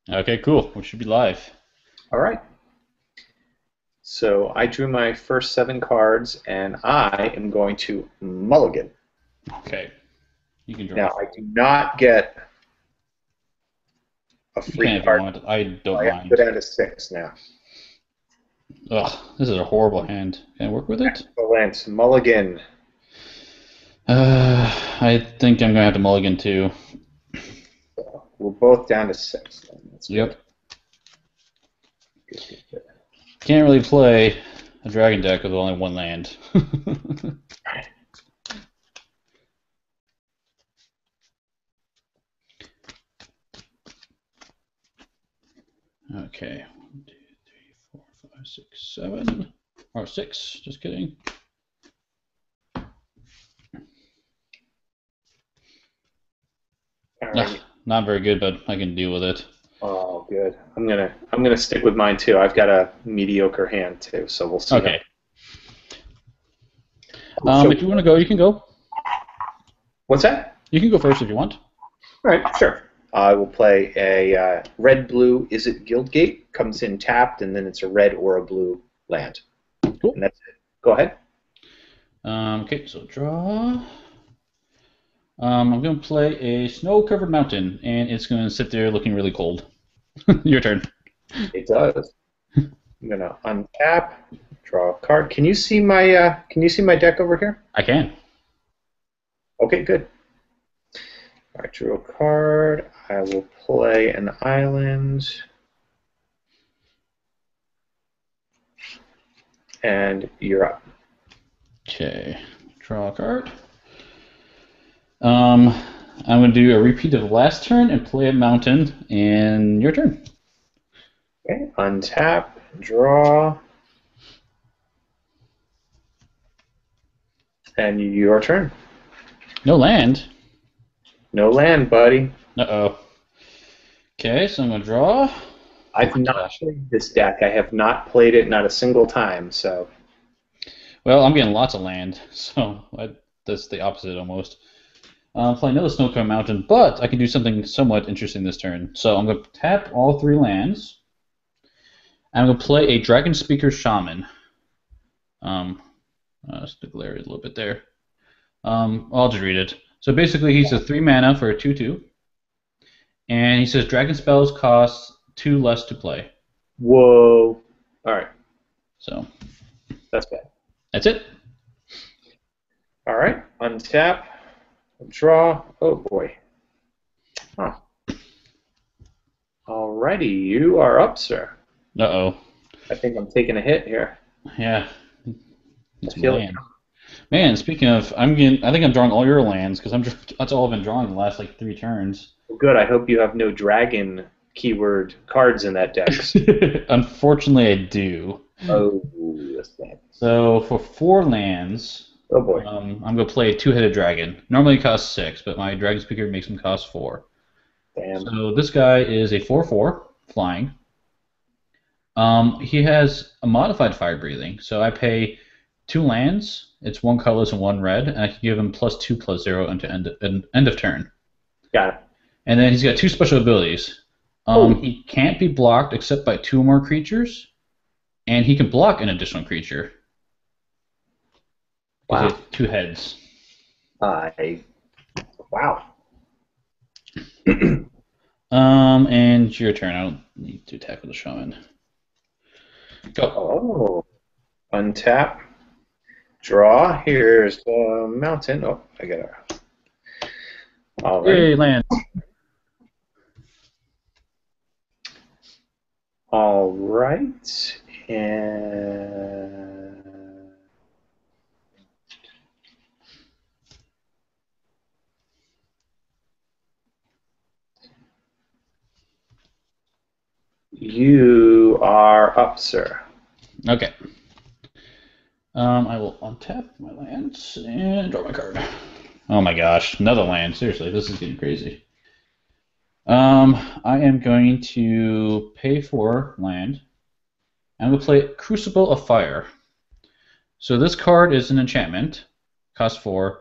Okay, cool. We should be live. All right. So I drew my first 7 cards, and I am going to mulligan. Okay, you can draw Now, I four. do not get a You free can if you card. want. I don't I have to mind. go down to 6 now. Ugh, this is a horrible hand. Can I work with it? Excellent. Mulligan. I think I'm gonna have to mulligan too. So we're both down to 6. Then. That's good. Yep. Good, good, good. Can't really play a dragon deck with only one land. Okay. 1, 2, 3, 4, 5, 6, 7. Or 6. Just kidding. All right. Not very good, but I can deal with it. Oh, good. I'm gonna stick with mine too. I've got a mediocre hand too, so we'll see. Okay. So If you want to go, you can go. what's that? You can go first if you want. All right, sure. I will play a red-blue. Is it Guildgate? Comes in tapped, and then it's a red or a blue land. Cool. And that's it. Go ahead. Okay, so draw. I'm going to play a snow-covered mountain, and it's going to sit there looking really cold. Your turn. It does. I'm gonna untap, draw a card. Can you see my deck over here? I can. Okay, good. I drew a card. I will play an island, and you're up. Okay, draw a card. I'm going to do a repeat of last turn and play a mountain, and your turn. Okay, untap, draw, and your turn. No land. No land, buddy. Uh-oh. Okay, so I'm going to draw. I've not played this deck. I have not played it not a single time. So Well, I'm getting lots of land, so that's the opposite almost. I'll play another Snowcone Mountain, but I can do something somewhat interesting this turn. So I'm going to tap all 3 lands. I'm going to play a Dragon Speaker Shaman. Just to glare it a little bit there. I'll just read it. So basically, he's a 3 mana for a 2/2, and he says Dragon spells cost 2 less to play. whoa. All right, So that's bad. that's it. All right, untap, draw. Oh boy. Huh. Alrighty, you are up, sir. Uh-oh. I think I'm taking a hit here. Yeah. I It's feel it. land. Man, speaking of, I think I'm drawing all your lands because that's all I've been drawing the last like 3 turns. Good. I hope you have no dragon keyword cards in that deck. Unfortunately, I do. Oh, that's bad. So for 4 lands, Oh boy. I'm going to play a 2-headed dragon. Normally it costs 6, but my dragon speaker makes him cost 4. Damn. So this guy is a 4/4 flying. He has a modified fire breathing, so I pay 2 lands. It's 1 colorless and 1 red, and I can give him +2/+0 until end of turn. Got it. And then he's got 2 special abilities. Oh. He can't be blocked except by 2 or more creatures, and he can block an additional creature. Because he Wow. has 2 heads. Wow. And your turn. I don't need to attack with a shaman. Go. Oh. Untap. Draw. Here's the mountain. Oh, I got it. All right. Yay, land. All right. And you are up, sir. Okay. I will untap my lands and draw my card. Oh my gosh, another land. Seriously, this is getting crazy. I am going to pay for land. I'm going to play Crucible of Fire. So this card is an enchantment, costs 4,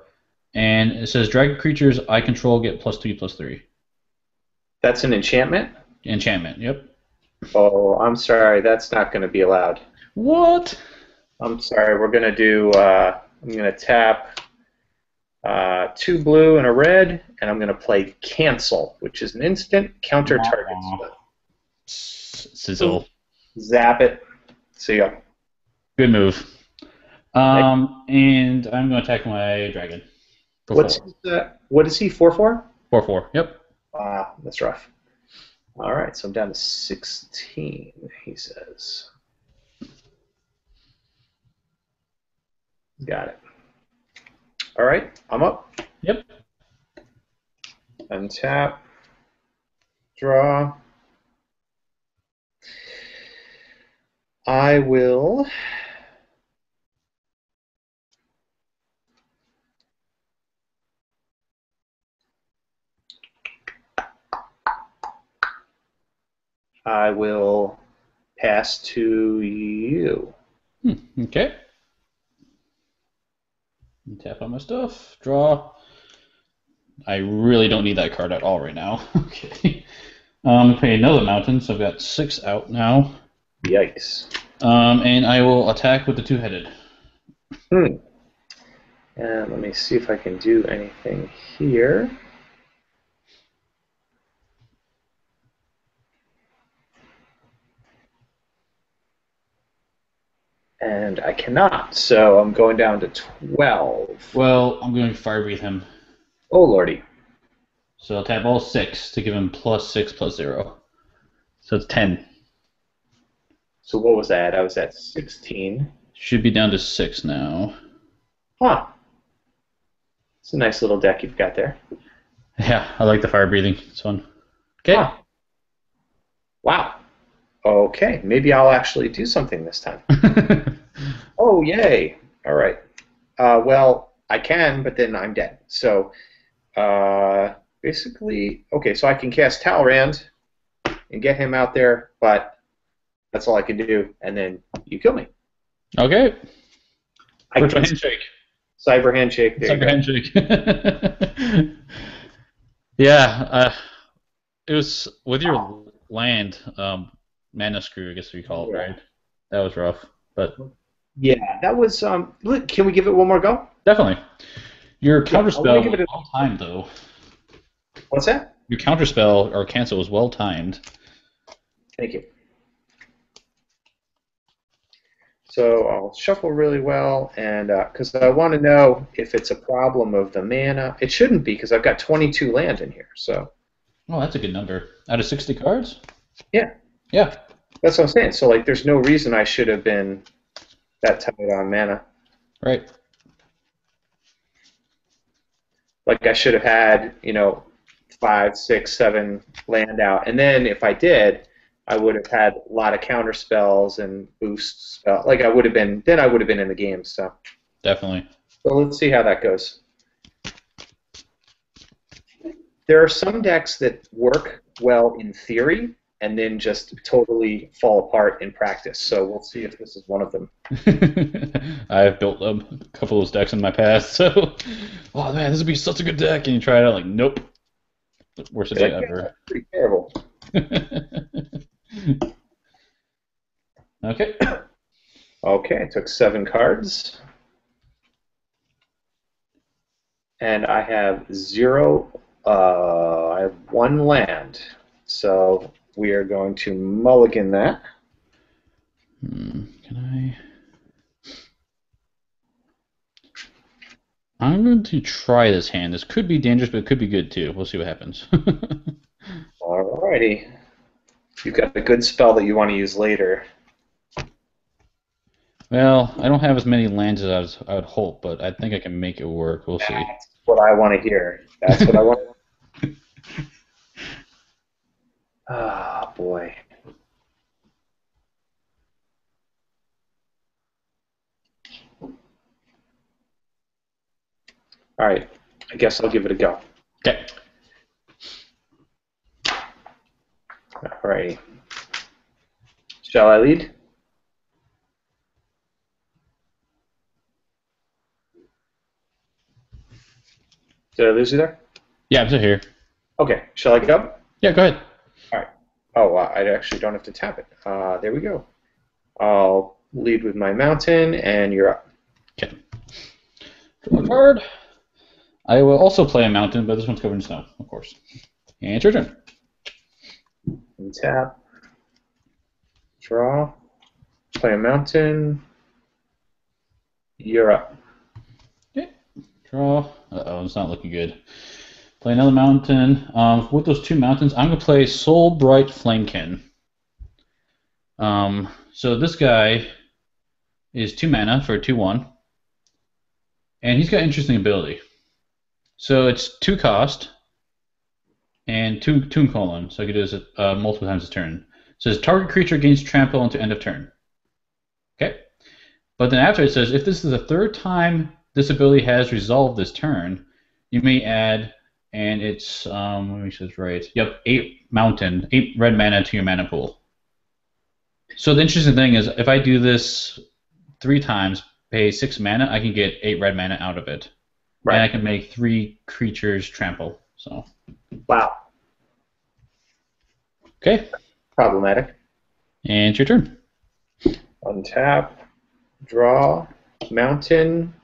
and it says dragon creatures I control get +2/+3. That's an enchantment? Enchantment. Yep. Oh, I'm sorry. That's not going to be allowed. What? I'm sorry. We're going to do. I'm going to tap 2 blue and a red, and I'm going to play cancel, which is an instant counter target spell. Sizzle. Zap it. See ya. Good move. And I'm going to attack my dragon. What is he? 4/4? 4/4. Yep. Wow, that's rough. All right, so I'm down to 16. He says. Got it. All right, I'm up. Yep. Untap. Draw. I will. I will pass to you. Okay. Tap on my stuff. Draw. I really don't need that card at all right now. Okay. Play another mountain, so I've got 6 out now. Yikes. And I will attack with the 2-headed. And let me see if I can do anything here. And I cannot, so I'm going down to 12. Well, I'm going to fire breathe him. Oh, lordy. So I'll tap all 6 to give him +6/+0. So it's 10. So what was that? I was at 16. Should be down to 6 now. Huh. It's a nice little deck you've got there. Yeah, I like the fire breathing. It's fun. Okay. Huh. Wow. Okay, maybe I'll actually do something this time. Oh, yay. All right. Well, I can, but then I'm dead. So, basically, okay, so I can cast Talrand and get him out there, but that's all I can do, and then you kill me. Okay. Virtual handshake. Cyber handshake. There Cyber handshake. Yeah, it was with your land, mana screw, I guess we call it, right? That was rough, but yeah, that was. Look, can we give it one more go? Definitely. Your counterspell was well timed, though. What's that? Your counterspell or cancel was well timed. Thank you. So I'll shuffle really well, and because I want to know if it's a problem of the mana. It shouldn't be, because I've got 22 land in here. So. Oh, that's a good number. Out of 60 cards? Yeah. Yeah. That's what I'm saying. So, like, there's no reason I should have been that tight on mana. Right. Like, I should have had, 5, 6, 7 land out. And then if I did, I would have had a lot of counter spells and boost spells. Like, I would have been in the game. So. Definitely. So let's see how that goes. There are some decks that work well in theory and then just totally fall apart in practice. So we'll see if this is one of them. I've built a couple of those decks in my past, so oh man, this would be such a good deck, and you try it out, like, nope, worst deck ever. Pretty terrible. Okay. Okay, I took 7 cards, and I have 0. I have 1 land, so we are going to mulligan that. Can I? I'm going to try this hand. This could be dangerous, but it could be good too. We'll see what happens. Alrighty. You've got a good spell that you want to use later. Well, I don't have as many lands as I would hope, but I think I can make it work. We'll see. That's what I want to hear. That's what I want. Ah, boy. All right. I guess I'll give it a go. Okay. All righty. Shall I lead? Did I lose you there? Yeah, I'm still here. Okay. Shall I go? Yeah, go ahead. All right. Oh, I actually don't have to tap it. There we go. I'll lead with my mountain, and you're up. Okay. Draw a card. I will also play a mountain, but this one's covered in snow, of course. And it's your turn. And tap. Draw. Play a mountain. You're up. Okay. Draw. Uh-oh, it's not looking good. Play another mountain. With those two mountains, I'm going to play Soulbright Flamekin. So this guy is 2 mana for a 2/1. And he's got interesting ability. So it's 2 cost and 2 colon. So I could do this multiple times a turn. It says target creature gains trample until end of turn. Okay. But then after it says if this is the 3rd time this ability has resolved this turn, you may add, and it's let me make sure it's right. Yep, 8 red mana to your mana pool. So the interesting thing is if I do this 3 times, pay 6 mana, I can get 8 red mana out of it. Right. And I can make 3 creatures trample. So. Wow. Okay. Problematic. And it's your turn. Untap. Draw. Mountain.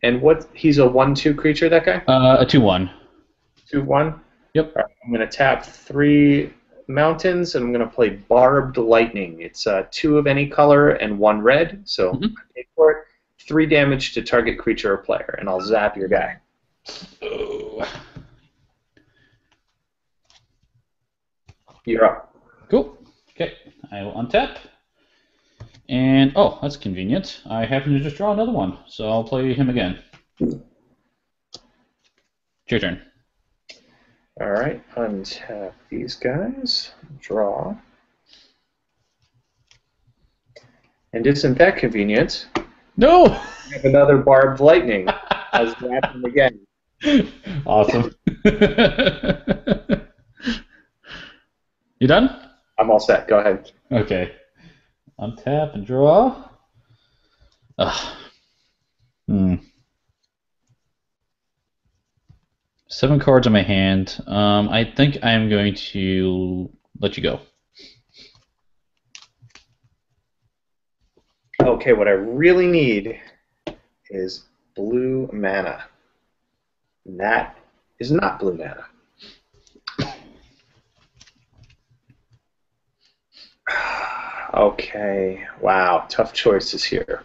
And what? He's a 1/2 creature, that guy? A 2/1. 2/1? Yep. All right, I'm going to tap 3 mountains, and I'm going to play Barbed Lightning. It's 2 of any color and 1 red, so I pay for it. 3 damage to target creature or player, and I'll zap your guy. Oh. You're up. Cool. Okay, I will untap. And, oh, that's convenient. I happen to just draw another one, so I'll play him again. It's your turn. All right, untap these guys. Draw. And isn't that convenient? No! I have another Barbed Lightning. I'll zap him again. Awesome. You done? I'm all set. Go ahead. Okay. Untap and draw. 7 cards in my hand. I think I'm going to let you go. Okay, what I really need is blue mana. And that is not blue mana. Okay, wow, tough choices here.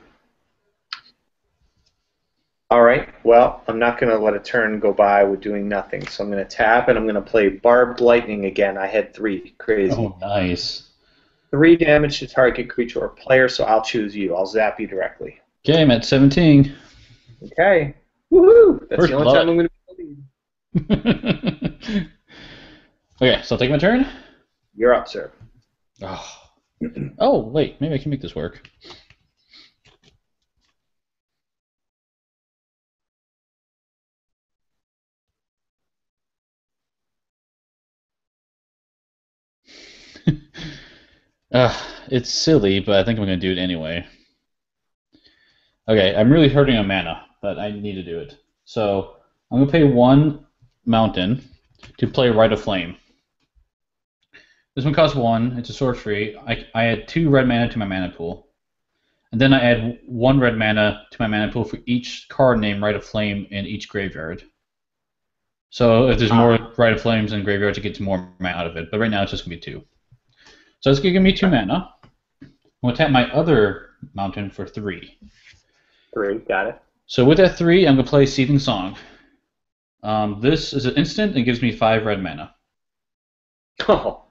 All right, well, I'm not going to let a turn go by with doing nothing, so I'm going to tap and I'm going to play Barbed Lightning again. I had 3, crazy. Oh, nice. 3 damage to target creature or player, so I'll choose you. I'll zap you directly. Okay, I'm at 17. Okay. Woohoo! That's First the only time I'm going to be lead. Okay, so I'll take my turn. You're up, sir. Oh, wait, maybe I can make this work. It's silly, but I think I'm going to do it anyway. Okay, I'm really hurting on mana, but I need to do it. So I'm going to pay 1 mountain to play Rite of Flame. This one costs 1. It's a sorcery. I add 2 red mana to my mana pool. And then I add 1 red mana to my mana pool for each card named Rite of Flame in each graveyard. So if there's more Rite of Flames in graveyards, it gets more mana out of it. But right now it's just going to be 2. So it's going to give me 2 mana. I'm going to tap my other mountain for 3. 3, got it. So with that 3, I'm going to play Seething Song. This is an instant and gives me 5 red mana. Oh.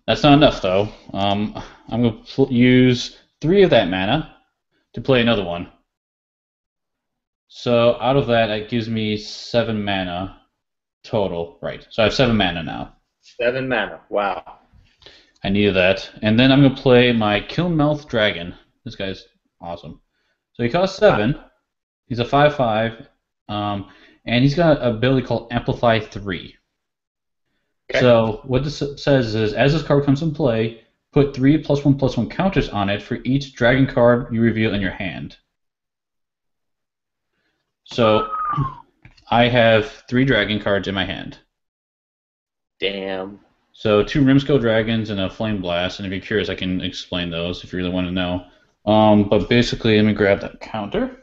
That's not enough, though. I'm going to use 3 of that mana to play another one. So out of that, it gives me 7 mana total. Right. So I have 7 mana now. 7 mana. Wow. I needed that. And then I'm going to play my Killmouth Dragon. This guy's awesome. So he costs 7. He's a 5/5. And he's got an ability called Amplify 3. Okay. So what this says is, as this card comes in play, put 3 +1/+1 counters on it for each dragon card you reveal in your hand. So I have 3 dragon cards in my hand. Damn. So 2 Rimskull dragons and a Flame Blast, and if you're curious, I can explain those if you really want to know. But basically, let me grab that counter.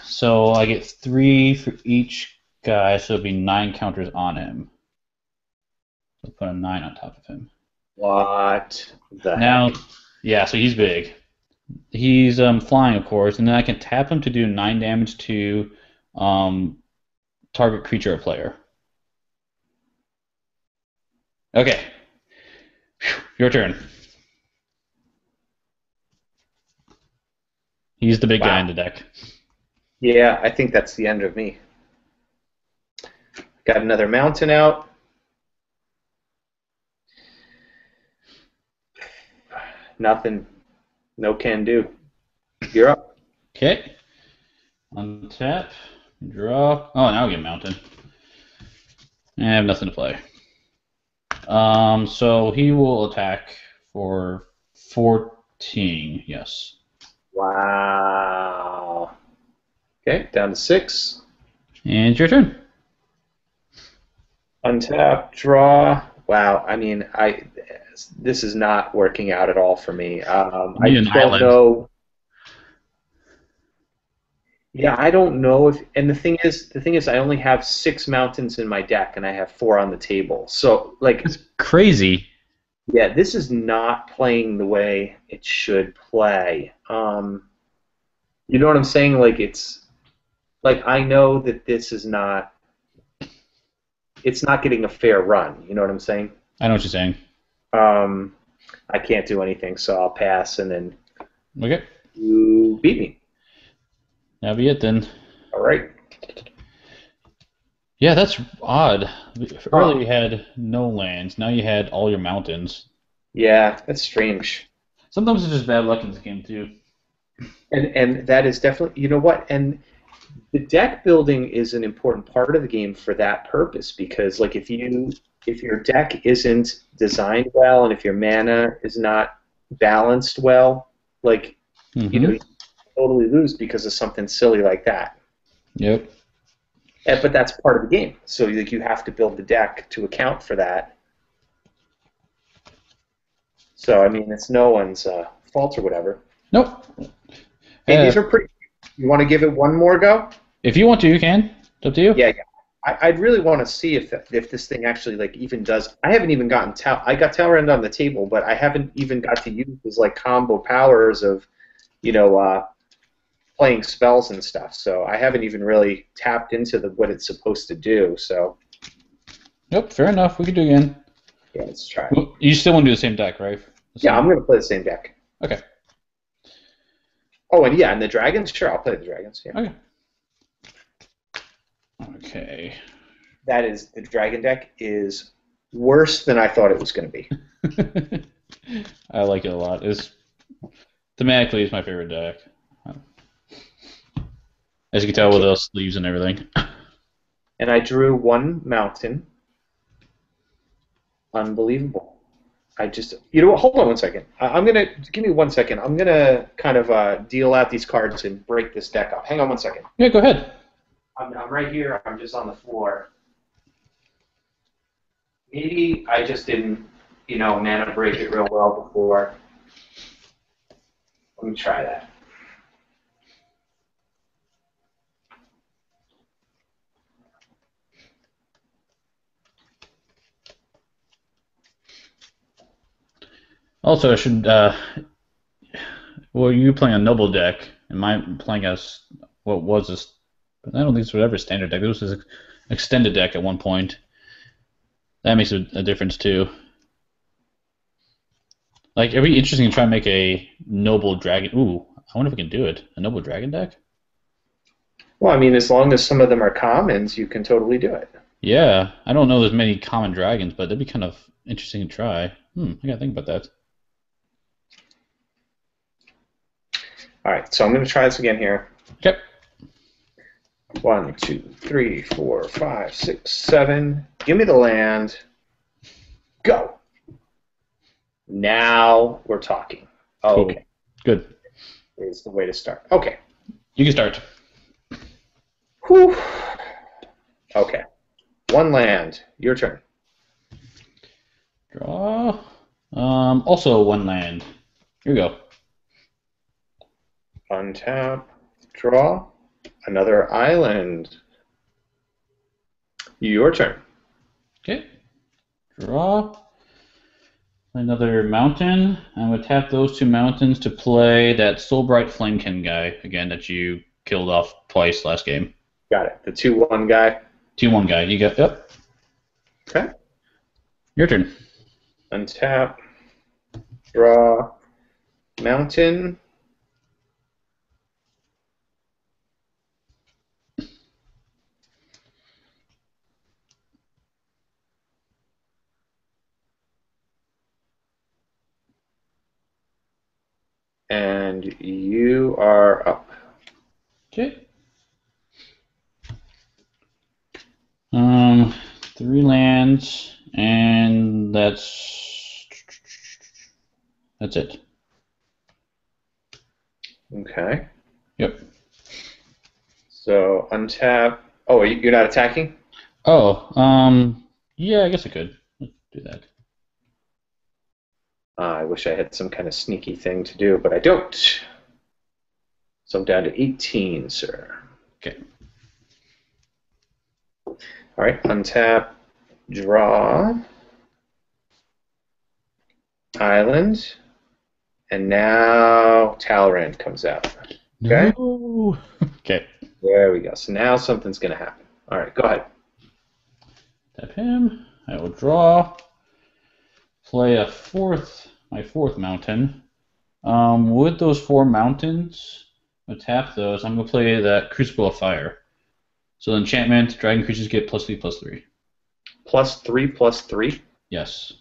So I get 3 for each guy, so it'll be 9 counters on him. So put a 9 on top of him. What the Now, heck? yeah, so he's big. He's flying, of course, and then I can tap him to do 9 damage to target creature or player. Okay. Whew, your turn. He's the big guy in the deck. Yeah, I think that's the end of me. Got another mountain out. Nothing. No can do. You're up. Okay. Untap. Draw. Oh, now we get mountain. I have nothing to play. So he will attack for 14. Yes. Wow. Okay, down to 6. And it's your turn. Untap, draw. Wow. I mean, this is not working out at all for me. I Need an don't island. know. Yeah, I don't know if. And the thing is, I only have 6 mountains in my deck, and I have 4 on the table. So, like, That's crazy. yeah, this is not playing the way it should play. You know what I'm saying? Like, I know that this is not. It's not getting a fair run. You know what I'm saying? I know what you're saying. I can't do anything, so I'll pass, and then Okay. you beat me. That'll be it then. All right. Yeah, that's odd. Earlier you had no lands. Now you had all your mountains. Yeah, that's strange. Sometimes it's just bad luck in this game too. And that is definitely, you know what? And the deck building is an important part of the game for that purpose, because like if your deck isn't designed well and if your mana is not balanced well, like you totally lose because of something silly like that. Yep. But that's part of the game. So like you have to build the deck to account for that. So I mean, it's no one's fault or whatever. Nope. Hey, these are pretty. You want to give it one more go? If you want to, you can. It's up to you. Yeah. I'd really want to see if this thing actually like even does. I haven't even gotten I got Talrand on the table, but I haven't even got to use his like combo powers of, playing spells and stuff. So I haven't even really tapped into what it's supposed to do. So. Yep. Fair enough. We can do it again. Yeah, let's try. Well, you still want to do the same deck, right? Yeah, I'm gonna play the same deck. Okay. Oh, and the dragons? Sure, I'll play the dragons. Yeah. Okay. Okay. The dragon deck is worse than I thought it was going to be. I like it a lot. Thematically, it's my favorite deck. As you can tell with those sleeves and everything. And I drew 1 mountain. Unbelievable. You know what? Hold on one second. Give me 1 second. I'm gonna kind of deal out these cards and break this deck up. Hang on 1 second. Yeah, go ahead. I'm right here. I'm just on the floor. Maybe I just didn't, mana break it real well before. Let me try that. Also, I should. Well, you playing a noble deck, and mine playing as what was this? I don't think it's whatever standard deck. It was an extended deck at one point. That makes a difference too. Like, it'd be interesting to try and make a noble dragon. Ooh, I wonder if we can do it. A noble dragon deck? Well, I mean, as long as some of them are commons, you can totally do it. Yeah, I don't know there's many common dragons, but that'd be kind of interesting to try. I gotta think about that. All right, so I'm going to try this again here. Okay. 1, 2, 3, 4, 5, 6, 7. Give me the land. Go. Now we're talking. Cool. Okay. Good. Is the way to start. Okay. You can start. Whew. Okay. One land. Your turn. Draw. Also one land. Here we go. Untap. Draw. Another island. Your turn. Okay. Draw. Another mountain. I'm going to tap those two mountains to play that Soulbright Flamekin guy again that you killed off twice last game. Got it. The 2/1 guy. 2/1 guy. You got, yep. Okay. Your turn. Untap. Draw. Mountain. And you are up. Okay. 3 lands, and that's it. Okay. Yep. So untap. Oh, you're not attacking? Oh, yeah, I guess I could. Let's do that. I wish I had some kind of sneaky thing to do, but I don't. So I'm down to 18, sir. Okay. All right, untap, draw, island, and now Talrand comes out. Okay? No. Okay. There we go. So now something's going to happen. All right, go ahead. Tap him. I will draw. Play my fourth mountain. With those 4 mountains, I'll tap those. I'm going to play that Crucible of Fire. So the enchantment, dragon creatures get +3/+3. +3/+3? Yes.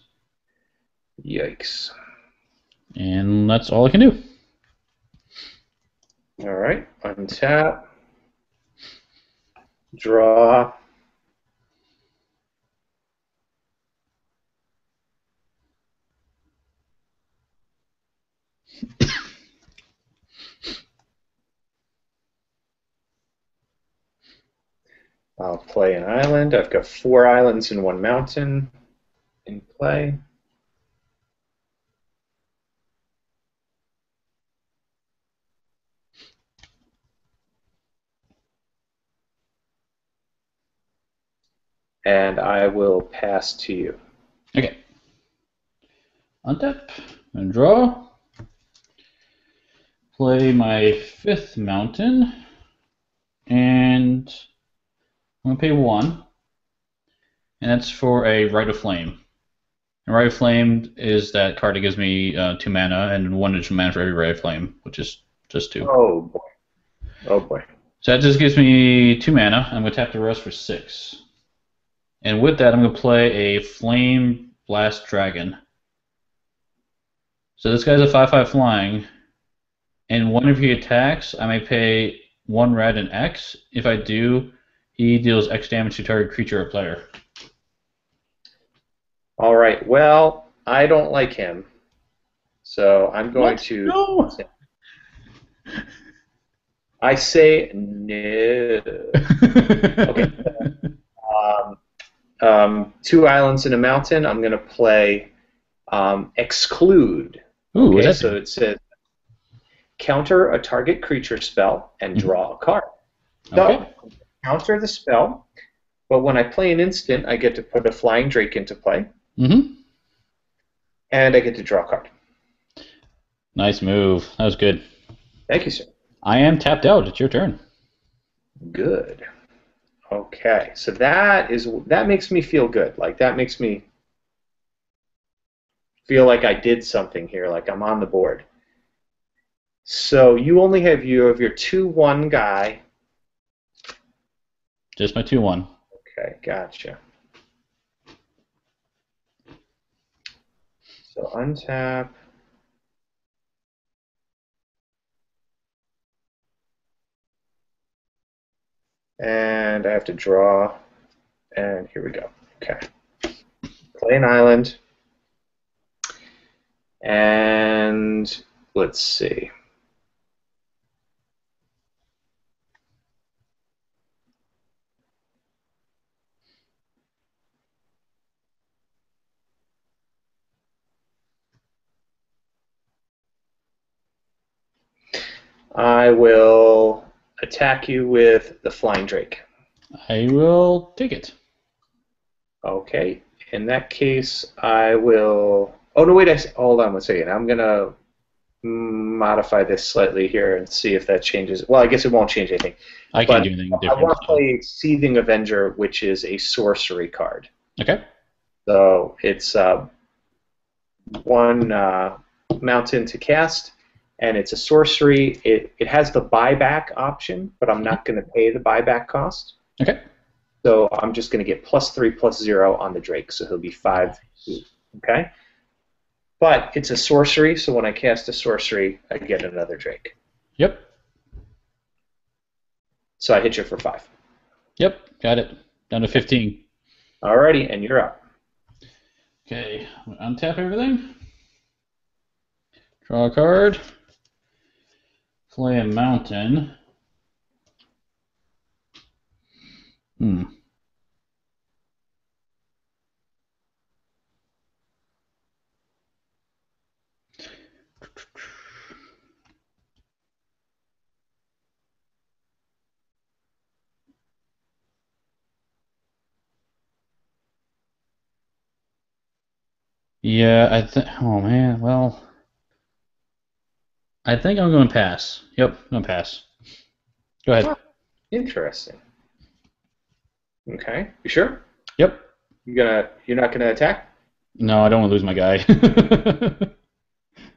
Yikes. And that's all I can do. All right, untap, draw, I'll play an island. I've got 4 islands and 1 mountain in play. And I will pass to you. Okay. Untap and draw. Play my 5th mountain. And I'm going to pay 1. And that's for a Rite of Flame. And Rite of Flame is that card that gives me 2 mana and 1 additional mana for every Rite of Flame, which is just 2. Oh boy. Oh boy. So that just gives me 2 mana. I'm going to tap the rest for 6. And with that, I'm going to play a Flame Blast Dragon. So this guy's a 5/5 flying. And whenever he attacks, I may pay 1 red and X. If I do, he deals X damage to target creature or player. All right. Well, I don't like him. So I'm going What? to. No! I say no. Okay. 2 islands and a mountain. I'm going to play Exclude. Ooh, Okay, that's so it says counter a target creature spell and draw a card. okay. So counter the spell, but when I play an instant, I get to put a Flying Drake into play, and I get to draw a card. Nice move. That was good. Thank you, sir. I am tapped out. It's your turn. Good. Okay, so that makes me feel good. Like that makes me feel like I did something here, like I'm on the board. So you only have your 2/1 guy. Just my 2/1. Okay, gotcha. So untap. And I have to draw. And here we go. Okay. Play an island. And let's see. I will attack you with the Flying Drake. I will take it. Okay. In that case, I will. Oh no! Wait. Hold on one second. I'm gonna modify this slightly here and see if that changes. Well, I guess it won't change anything. I can't do anything I different. want to play Seething Avenger, which is a sorcery card. Okay. So it's one mountain to cast, and it's a sorcery. It has the buyback option, but I'm not going to pay the buyback cost. Okay. So I'm just going to get +3/+0 on the Drake, so he'll be 5. Okay? But it's a sorcery, so when I cast a sorcery, I get another Drake. Yep. So I hit you for 5. Yep. Got it. Down to 15. Alrighty, and you're up. Okay. I'm gonna untap everything. Draw a card. Play a mountain. Yeah, I think. Oh man, well, I think I'm going to pass. Yep, I'm going to pass. Go ahead. Interesting. Okay, you sure? Yep. You're not gonna attack? No, I don't want to lose my guy.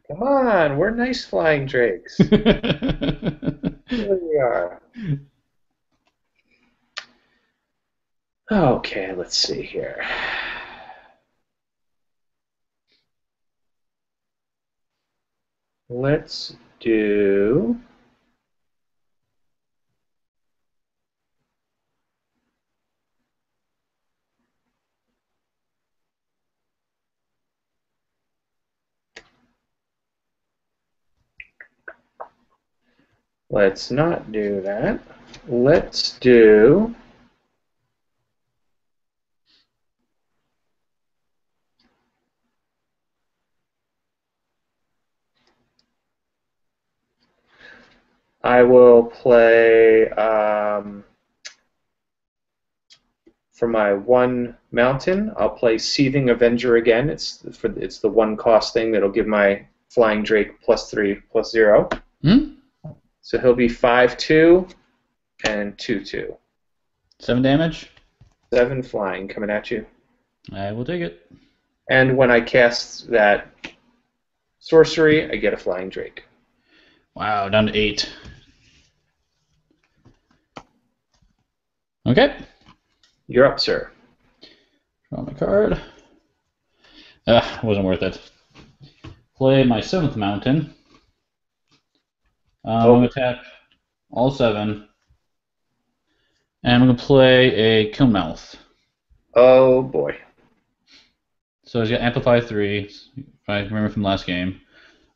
Come on, we're nice flying drakes. Here we are. Okay, let's see here. Let's do. Let's not do that. Let's do. I will play for my one mountain. I'll play Seething Avenger again. It's the one cost thing that'll give my Flying Drake +3/+0. So he'll be 5/2 and 2/2. 7 damage. 7 flying coming at you. I will take it. And when I cast that sorcery, I get a Flying Drake. Wow, down to 8. Okay. You're up, sir. Draw my card. Wasn't worth it. Play my 7th mountain. I'm going to tap all 7. And I'm going to play a Killmouth. Oh, boy. So he's got Amplify 3, if I remember from last game.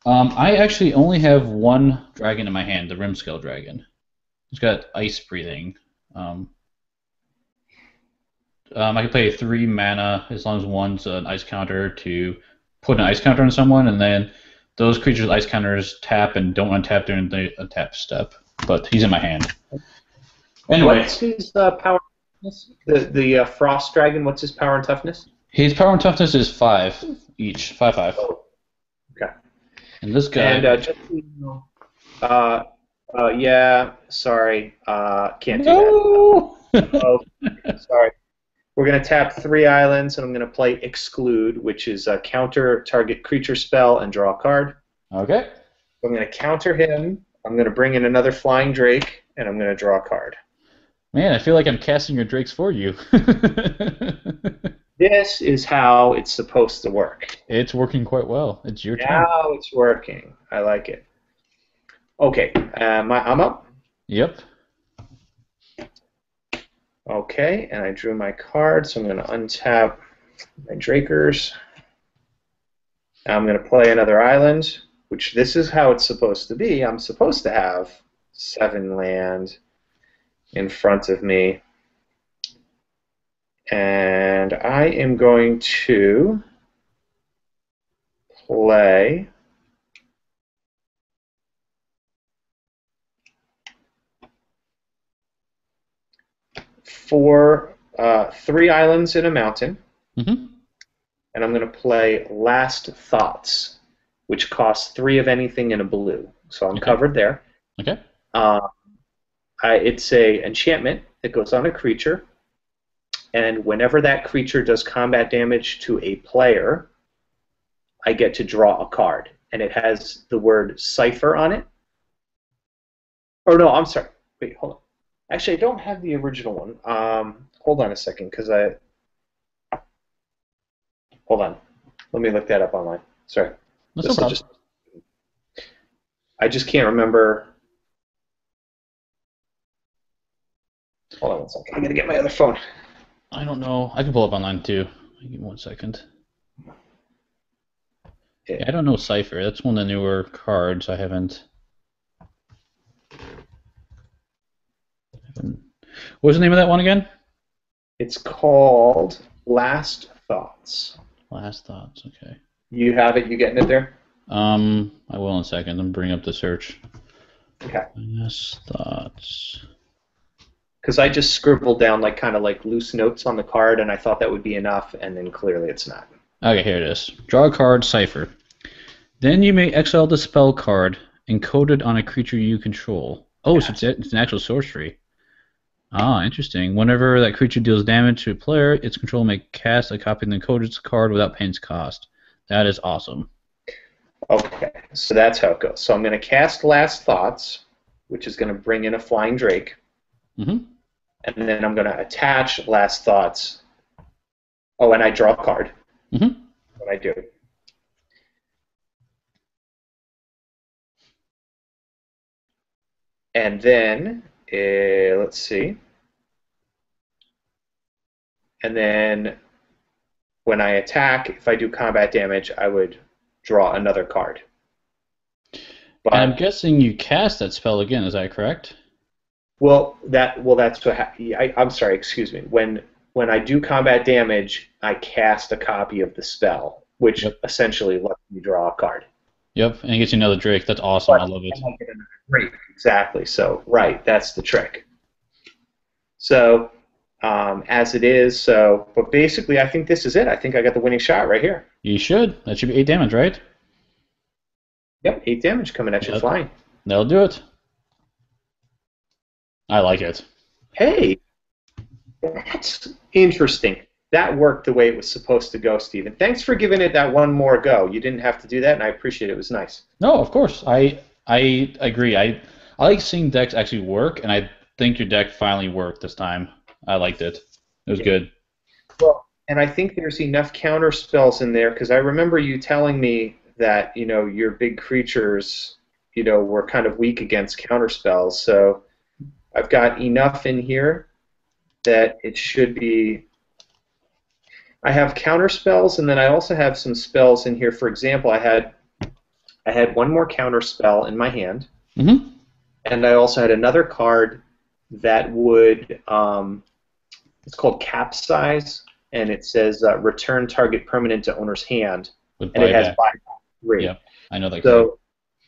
I actually only have one dragon in my hand, the Rimscale Dragon. He's got Ice Breathing. I can pay 3 mana as long as one's an ice counter to put an ice counter on someone, and then those creatures' ice counters tap and don't untap during the untap step. But he's in my hand. Anyway. What's his power and toughness? The Frost Dragon, what's his power and toughness? His power and toughness is 5 each. 5/5. Oh, okay. And this guy. And just so you know, yeah, sorry, can't do that. Oh, sorry. We're going to tap 3 islands, and I'm going to play Exclude, which is a counter target creature spell and draw a card. Okay. I'm going to counter him. I'm going to bring in another Flying Drake, and I'm going to draw a card. Man, I feel like I'm casting your drakes for you. This is how it's supposed to work. It's working quite well. It's your turn. Now it's working. I like it. Okay, I'm up. Yep. Okay, and I drew my card, so I'm going to untap my Drakers. Now I'm going to play another island, which this is how it's supposed to be. I'm supposed to have 7 land in front of me. And I am going to play for 3 islands in a mountain, Mm-hmm. and I'm going to play Last Thoughts, which costs 3 of anything in a blue. So I'm Okay. covered there. Okay. It's a enchantment that goes on a creature, and whenever that creature does combat damage to a player, I get to draw a card, and it has the word Cipher on it. Or no, I'm sorry. Wait, hold on. Actually, I don't have the original one. Hold on a second, because hold on. Let me look that up online. Sorry. That's no problem. I just can't remember. Hold on one second. I gotta get my other phone. I don't know. I can pull up online too. Give me 1 second. Yeah, I don't know Cipher. That's one of the newer cards. I haven't. What was the name of that one again? It's called Last Thoughts. Last Thoughts. Okay. You have it? You getting it there? I will in a second. I'm bringing up the search. Okay. Last Thoughts. Because I just scribbled down kind of loose notes on the card, and I thought that would be enough, and then clearly it's not. Okay, here it is. Draw a card, Cipher. Then you may exile the spell card encoded on a creature you control. Oh, so it's an actual sorcery. Ah, interesting. Whenever that creature deals damage to a player, its controller may cast a copy of the encoded card without paying its cost. That is awesome. Okay, so that's how it goes. So I'm going to cast Last Thoughts, which is going to bring in a Flying Drake. Mm-hmm. And then I'm going to attach Last Thoughts. Oh, and I draw a card. Mm-hmm. What I do. And then, let's see. And then when I attack, if I do combat damage, I would draw another card. But I'm guessing you cast that spell again. Is that correct? that's what I'm sorry. Excuse me. When I do combat damage, I cast a copy of the spell, which essentially lets me draw a card. Yep, and it gets you another Drake. That's awesome. I love it. I get another Drake. Exactly. So right, that's the trick. So as it is. But basically, I think this is it. I think I got the winning shot right here. You should. That should be 8 damage, right? Yep, 8 damage coming at you flying. That'll do it. I like it. Hey, that's interesting. That worked the way it was supposed to go, Steven. Thanks for giving it that one more go. You didn't have to do that, and I appreciate it. It was nice. No, of course. I agree. I like seeing decks actually work, and I think your deck finally worked this time. I liked it. It was good. Well, and I think there's enough counter spells in there, because I remember you telling me that your big creatures were kind of weak against counter spells. So I've got enough in here that it should be. I have counter spells, and then I also have some spells in here. For example, I had one more counter spell in my hand, and I also had another card that would. It's called Capsize, and it says return target permanent to owner's hand, and it has buyback 3. Yeah, I know that. So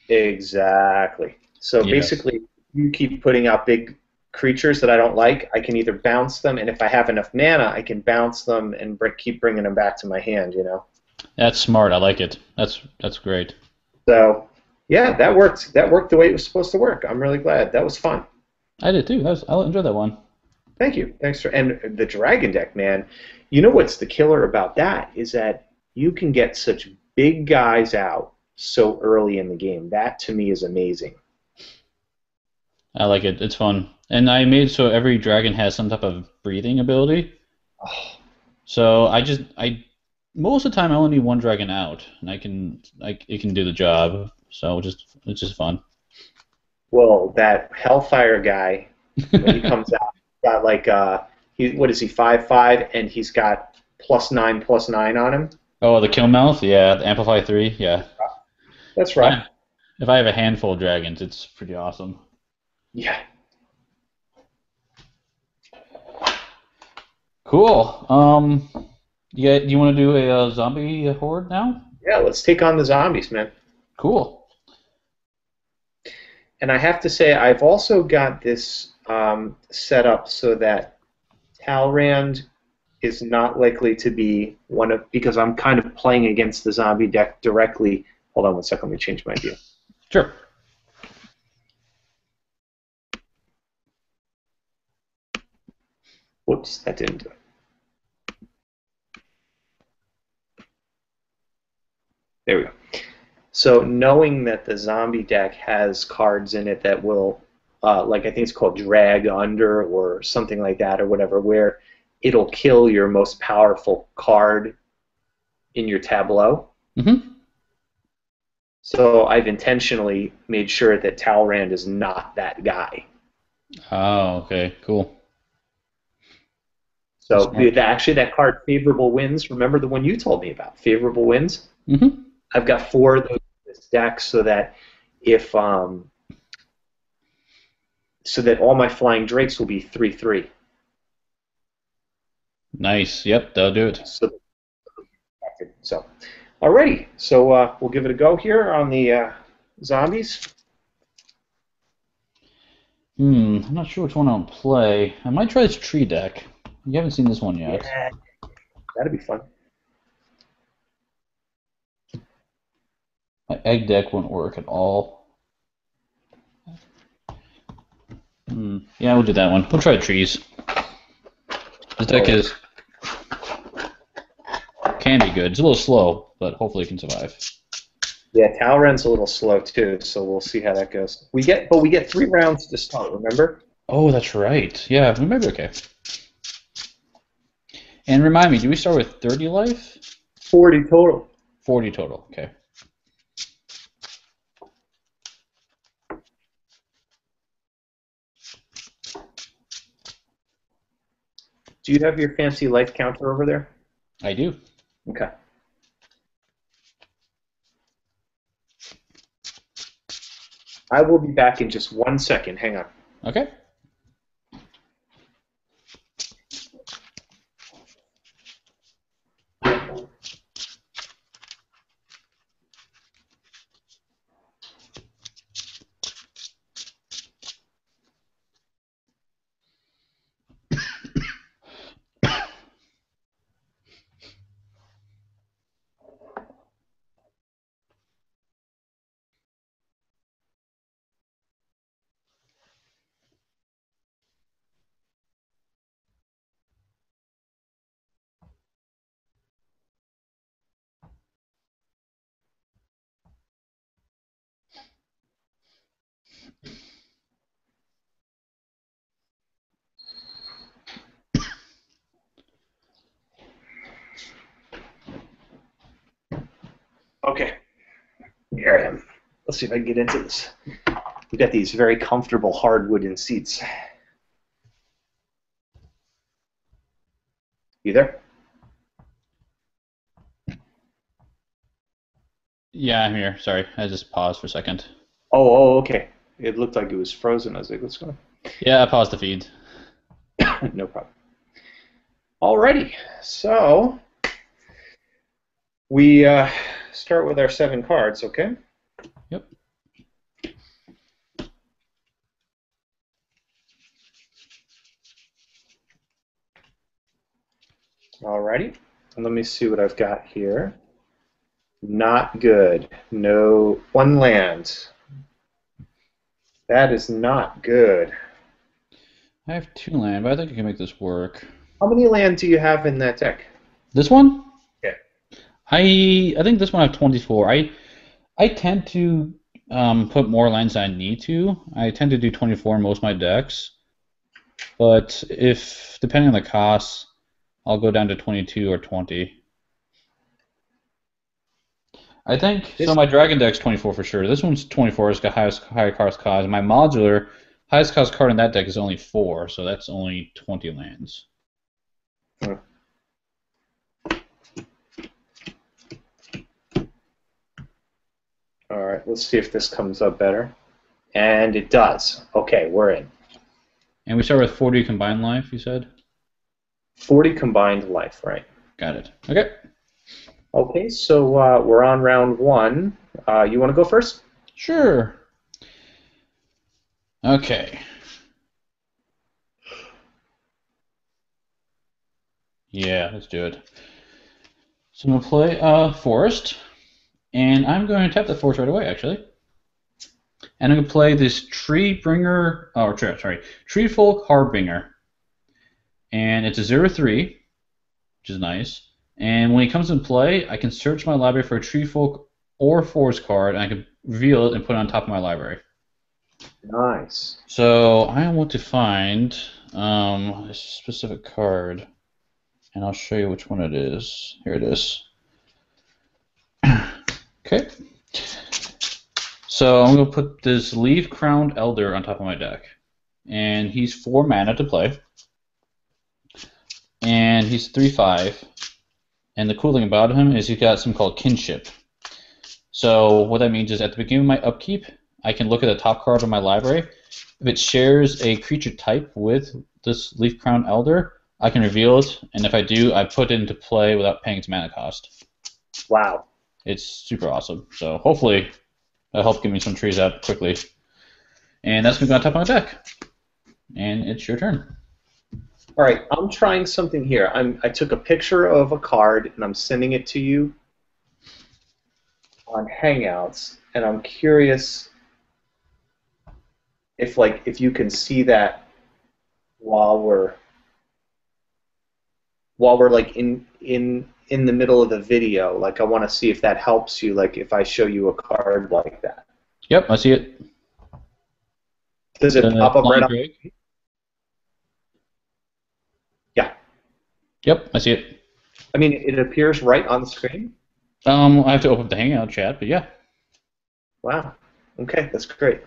exactly. So basically, you keep putting out big creatures that I don't like. I can either bounce them, and if I have enough mana, I can bounce them and keep bringing them back to my hand. That's smart. I like it. That's great. So yeah, that worked. That worked the way it was supposed to work. I'm really glad. That was fun. I did too. I enjoyed that one. Thank you. Thanks and the Dragon deck, man. You know what's the killer about that is that you can get such big guys out so early in the game. That to me is amazing. I like it. It's fun. And I made so every dragon has some type of breathing ability. Oh. So most of the time I only need one dragon out, and it can do the job. So it's just fun. Well, that Hellfire guy, when he comes out, got what is he, 5/5, and he's got +9/+9 on him. Oh, the Killmouth, yeah, the Amplify 3, yeah. That's right. If I have a handful of dragons, it's pretty awesome. Yeah. Cool. You want to do a zombie horde now? Yeah, let's take on the zombies, man. Cool. And I have to say, I've also got this set up so that Talrand is not likely to be one of, because I'm kind of playing against the zombie deck directly. Hold on one second, let me change my view. Sure. Whoops, that didn't do it. There we go. So knowing that the zombie deck has cards in it that will, like I think it's called drag under or something like that or whatever, where it'll kill your most powerful card in your tableau. Mm-hmm. So I've intentionally made sure that Talrand is not that guy. Oh, okay, cool. So actually that card, Favorable Winds, remember the one you told me about, Favorable Winds? Mm-hmm. I've got 4 of those in this deck so that if so that all my flying drakes will be 3/3. Nice. Yep, that'll do it. So, alrighty. So we'll give it a go here on the zombies. I'm not sure which one I'll play. I might try this tree deck. You haven't seen this one yet. Yeah, that'd be fun. My egg deck won't work at all. Yeah, we'll do that one. We'll try trees. This deck can be good. It's a little slow, but hopefully it can survive. Yeah, Talrand's a little slow too, so we'll see how that goes. We get 3 rounds to start. Remember? Oh, that's right. Yeah, we might be okay. And remind me, do we start with 30 life? 40 total. 40 total. Okay. Do you have your fancy life counter over there? I do. Okay. I will be back in just 1 second. Hang on. Okay. Okay. Here I am. Let's see if I can get into this. We've got these very comfortable hard wooden seats. You there? Yeah, I'm here. Sorry, I just paused for a second. Oh, okay. It looked like it was frozen. I was like, what's going on? Yeah, I paused the feed. No problem. Alrighty. So we start with our 7 cards, okay? Yep. Alrighty. And let me see what I've got here. Not good. No. 1 land. That is not good. I have 2 land, but I think I can make this work. How many land do you have in that deck? This one? Yeah. I think this one I have 24. I tend to put more lands than I need to. I tend to do 24 in most of my decks. But if, depending on the cost, I'll go down to 22 or 20. I think, so my Dragon deck's 24 for sure. This one's 24, it's got higher cost. My modular, highest cost card in that deck is only 4, so that's only 20 lands. Alright, let's see if this comes up better. And it does. Okay, we're in. And we start with 40 combined life, you said? 40 combined life, right. Got it. Okay. Okay, so we're on round 1. You want to go first? Sure. Okay. Yeah, let's do it. So I'm gonna play Forest, and I'm going to tap the Forest right away, actually. And I'm gonna play this Tree Bringer, or sorry, Tree Folk Harbinger, and it's a 0/3, which is nice. And when it comes in play, I can search my library for a Tree Folk or Forest card, and I can reveal it and put it on top of my library. Nice. So I want to find a specific card, and I'll show you which one it is. Here it is. Okay. So I'm going to put this Leaf Crowned Elder on top of my deck. And he's 4 mana to play. And he's 3/5. And the cool thing about him is he's got something called Kinship. So what that means is at the beginning of my upkeep, I can look at the top card of my library. If it shares a creature type with this Leaf Crowned Elder, I can reveal it. And if I do, I put it into play without paying its mana cost. Wow. It's super awesome. So hopefully that'll help get me some trees out quickly. And that's going to go on top of my deck. And it's your turn. All right, I'm trying something here. I took a picture of a card and I'm sending it to you on Hangouts, and I'm curious if you can see that while we're like in the middle of the video. Like I want to see if that helps you. Like if I show you a card like that. Yep, I see it. Does it pop up right up? Yeah. Yep, I see it. I mean, it appears right on the screen. I have to open up the Hangout chat, but yeah. Wow. Okay, that's great.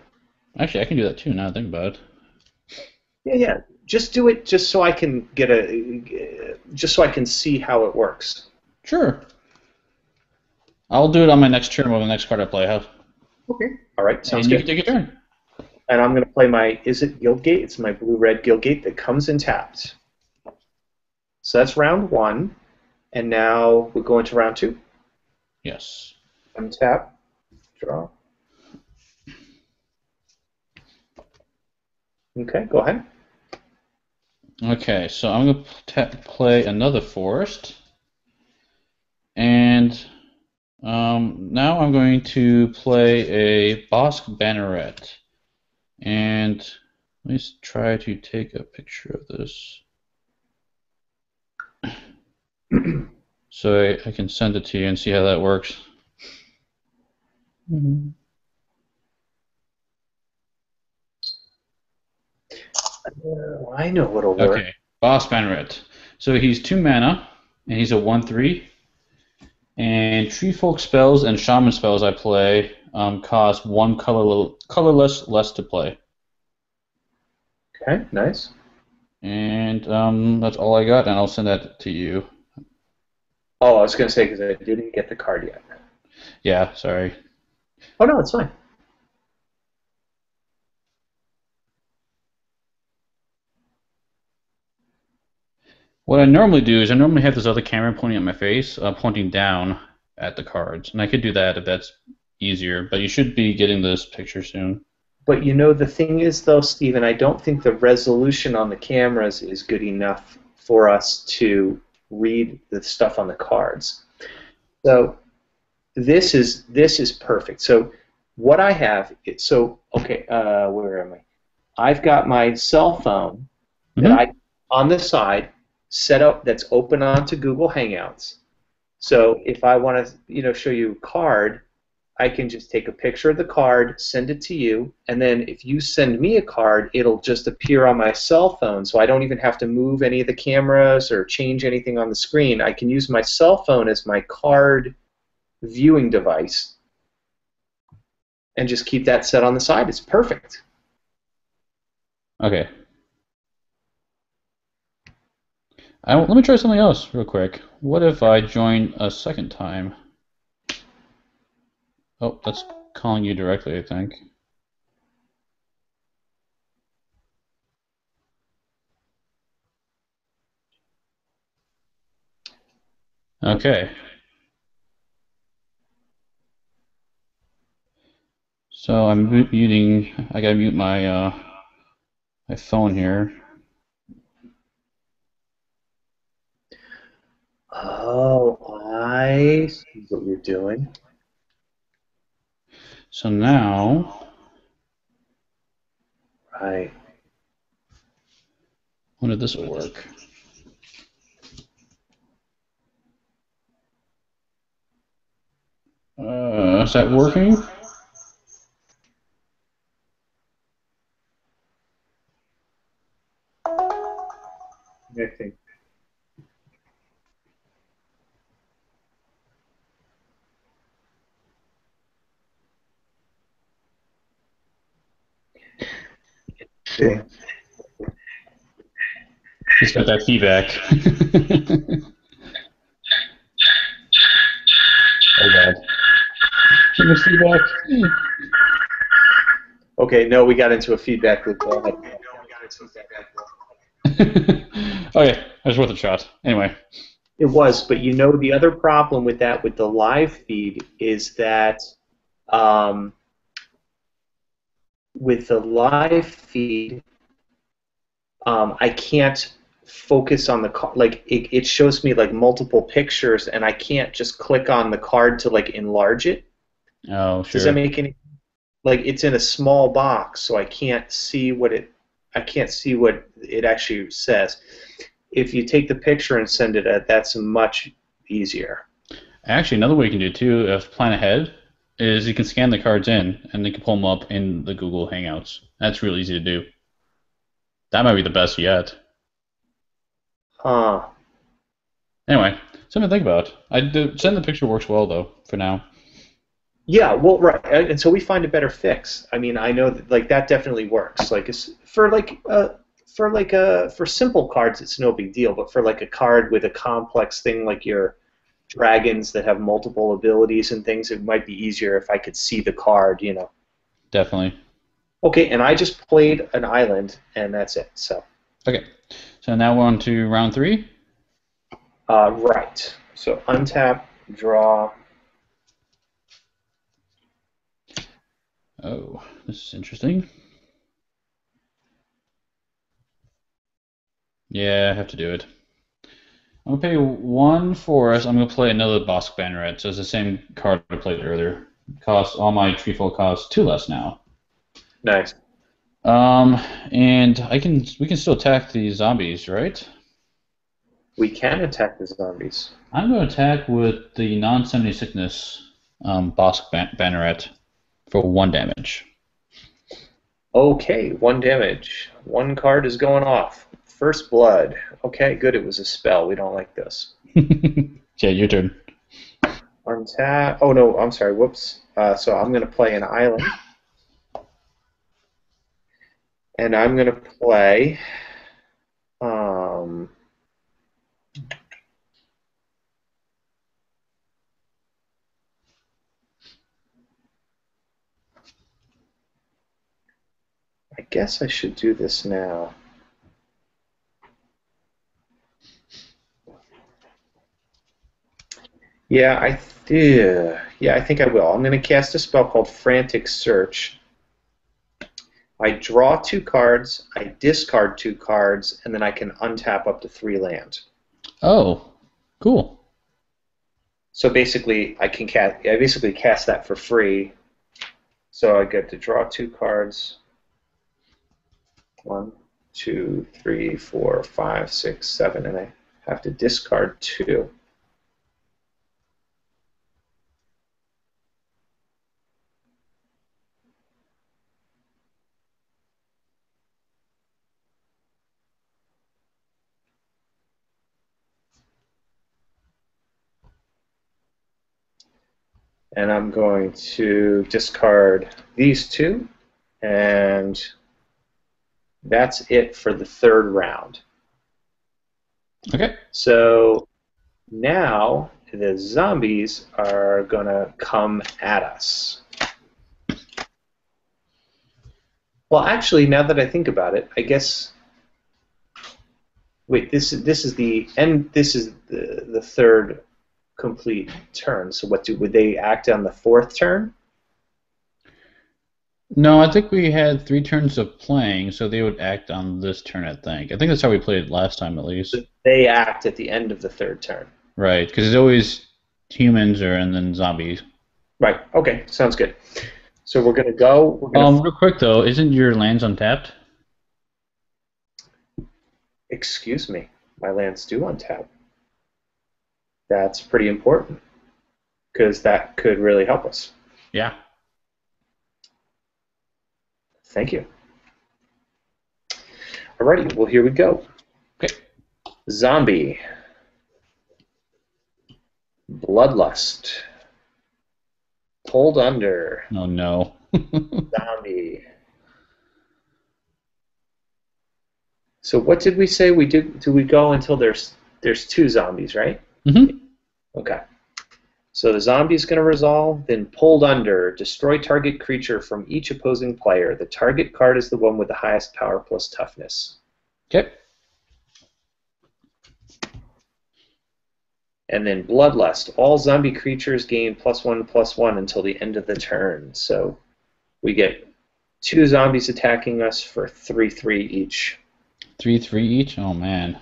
Actually, I can do that too. Now that I think about it. Yeah. Just do it, just so I can just so I can see how it works. Sure. I'll do it on my next turn with the next card I play. Okay. All right. Sounds good. good. You can take your turn. And I'm going to play my Izzet Guildgate. It's my blue-red Guildgate that comes in tapped. So that's round 1, and now we're going to round 2. Yes. Untap. Draw. Okay, go ahead. Okay, so I'm going to play another Forest. And now I'm going to play a Bosk Banneret. And let me try to take a picture of this. So I can send it to you and see how that works. I know what'll work. Okay, Bosk Banneret. So he's 2 mana, and he's a 1/3. And Tree Folk spells and Shaman spells I play cost 1 colorless less to play. Okay, nice. And that's all I got, and I'll send that to you. Oh, I was going to say because I didn't get the card yet. Yeah, sorry. Oh, no, it's fine. What I normally do is I normally have this other camera pointing at my face, pointing down at the cards. And I could do that if that's easier, but you should be getting this picture soon. But you know, the thing is, though, Stephen, I don't think the resolution on the cameras is good enough for us to read the stuff on the cards. So this is perfect. So what I have, okay, where am I? I've got my cell phone that I on the side set up that's open onto Google Hangouts. So if I want to, show you a card, I can just take a picture of the card, send it to you, and then if you send me a card, it'll just appear on my cell phone, so I don't even have to move any of the cameras or change anything on the screen. I can use my cell phone as my card viewing device and just keep that set on the side. It's perfect. Okay. Let me try something else real quick. What if I join a second time? Oh, that's calling you directly, I think. Okay. So I'm muting. I gotta mute my my phone here. Oh, I see what you're doing. So now, Right. wonder if this will work. Is that working? I think. Okay. It's got that feedback. Oh god. Too much feedback. Okay, no, we got into a feedback loop. Go ahead. Okay, that's worth a shot. Anyway. It was, but you know the other problem with that with the live feed is that um, with the live feed, I can't focus on the card. Like it shows me like multiple pictures, and I can't just click on the card to like enlarge it. Oh, Does that sure. make any? Like it's in a small box, so I can't see what it. I can't see what it actually says. If you take the picture and send it, that's much easier. Actually, another way you can do it too, if plan ahead, is you can scan the cards in and you can pull them up in the Google Hangouts. That's real easy to do. That might be the best yet. Huh. Anyway, something to think about. Send the picture works well though for now. Yeah, well, right, and so we find a better fix. I mean, I know that like that definitely works. Like it's, for simple cards, it's no big deal. But for like a card with a complex thing like your dragons that have multiple abilities and things, it might be easier if I could see the card. Definitely. Okay, and I just played an island, and that's it. So. Okay, so now we're on to round three. Right. So untap, draw. Oh, this is interesting. Yeah, I have to do it. I'm gonna pay one for us. I'm gonna play another Bosk Banneret. So it's the same card I played earlier. Cost all my treefold cost two less now. Nice. Um, and we can still attack these zombies, right? We can attack the zombies. I'm gonna attack with the non-70 sickness Bosk Banneret for one damage. Okay, one damage. One card is going off. First blood. Okay, good. It was a spell. We don't like this. Yeah, your turn. Untap. Oh no, I'm sorry. Whoops. So I'm going to play an island, and I'm going to play. Um, I guess I should do this now. Yeah, I think I will. I'm going to cast a spell called Frantic Search. I draw two cards, I discard two cards, and then I can untap up to 3 land. Oh, cool. So basically, I basically cast that for free. So I get to draw two cards. 1, 2, 3, 4, 5, 6, 7, and I have to discard 2. And I'm going to discard these 2, and that's it for the third round. Okay. So now the zombies are going to come at us. Well, actually, now that I think about it, I guess. Wait, this is the end. This is the third complete turn. So would they act on the fourth turn? No, I think we had 3 turns of playing, so they would act on this turn, I think. I think that's how we played it last time, at least. They act at the end of the third turn. Right, because it's always humans and then zombies. Right. Okay. Sounds good. So we're gonna go. We're gonna. Real quick though, isn't your lands untapped? Excuse me. My lands do untap. That's pretty important because that could really help us. Yeah. Thank you. Alrighty. Well, here we go. Okay. Zombie. Bloodlust. Pulled under. Oh no. Zombie. So what did we say we did? Do we go until there's 2 zombies, right? Mm-hmm. Okay. So the zombie is going to resolve, then pulled under, destroy target creature from each opposing player. The target card is the one with the highest power plus toughness. Okay. And then Bloodlust. All zombie creatures gain +1/+1 until the end of the turn. So we get 2 zombies attacking us for 3/3 each. 3/3 each? Oh man.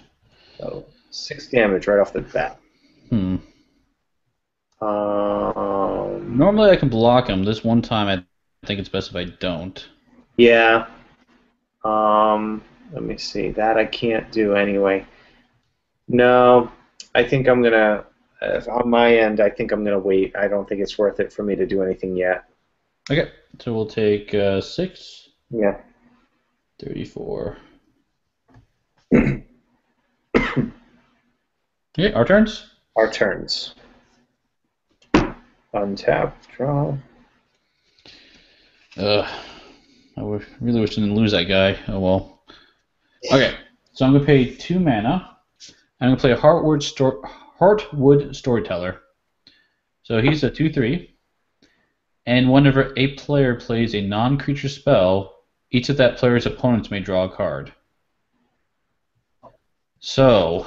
So 6 damage right off the bat. Normally I can block him. This one time I think it's best if I don't. Yeah. Let me see. That I can't do anyway. No, I think I'm gonna. On my end, I think I'm gonna wait. I don't think it's worth it for me to do anything yet. Okay, so we'll take 6. Yeah. 34. Okay, our turns. Our turns. Untap, draw. Really wish I didn't lose that guy. Oh well. Okay, so I'm gonna pay 2 mana. I'm gonna play a Heartwood Storyteller. So he's a 2/3, and whenever a player plays a non-creature spell, each of that player's opponents may draw a card. So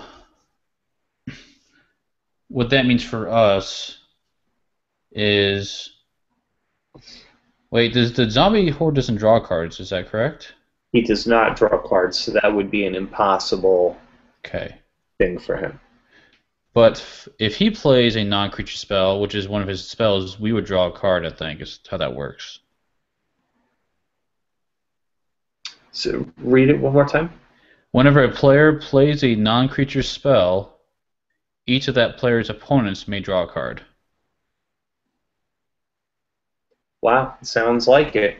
what that means for us is, wait, does the zombie horde doesn't draw cards? Is that correct? He does not draw cards, so that would be an impossible thing for him. But if he plays a non-creature spell, which is one of his spells, we would draw a card, I think, is how that works. So read it one more time. Whenever a player plays a non-creature spell, each of that player's opponents may draw a card. Wow, sounds like it.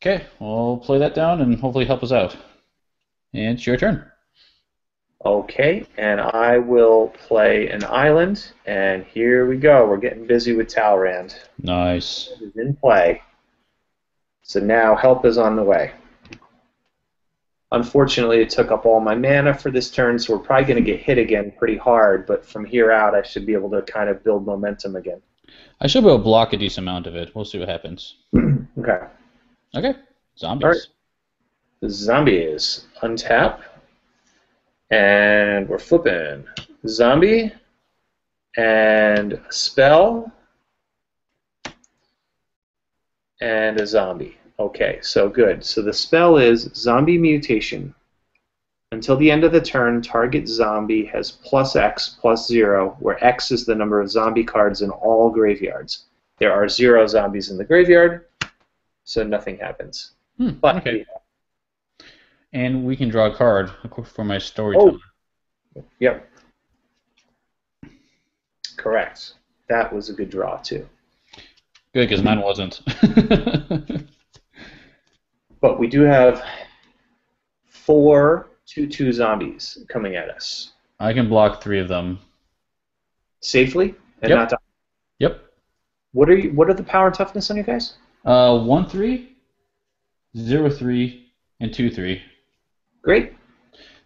Okay, we'll play that down and hopefully help us out. And it's your turn. Okay, and I will play an island, and here we go. We're getting busy with Talrand. Nice. It is in play. So now help is on the way. Unfortunately, it took up all my mana for this turn, so we're probably going to get hit again pretty hard, but from here out, I should be able to kind of build momentum again. I should be able to block a decent amount of it. We'll see what happens. Okay. Okay. Zombies. All right. Zombies. Untap. And we're flipping. Zombie. And a spell. And a zombie. Okay, so good. So the spell is Zombie Mutation. Until the end of the turn, target zombie has +X/+0, where X is the number of zombie cards in all graveyards. There are 0 zombies in the graveyard, so nothing happens. But okay. And we can draw a card for my storyteller. Oh. Yep. Correct. That was a good draw, too. Good, because mine wasn't. But we do have 4 2/2 zombies coming at us. I can block 3 of them. Safely? And Yep. not die? Yep. What are the power and toughness on you guys? 1/3, 0/3, and 2/3. Great.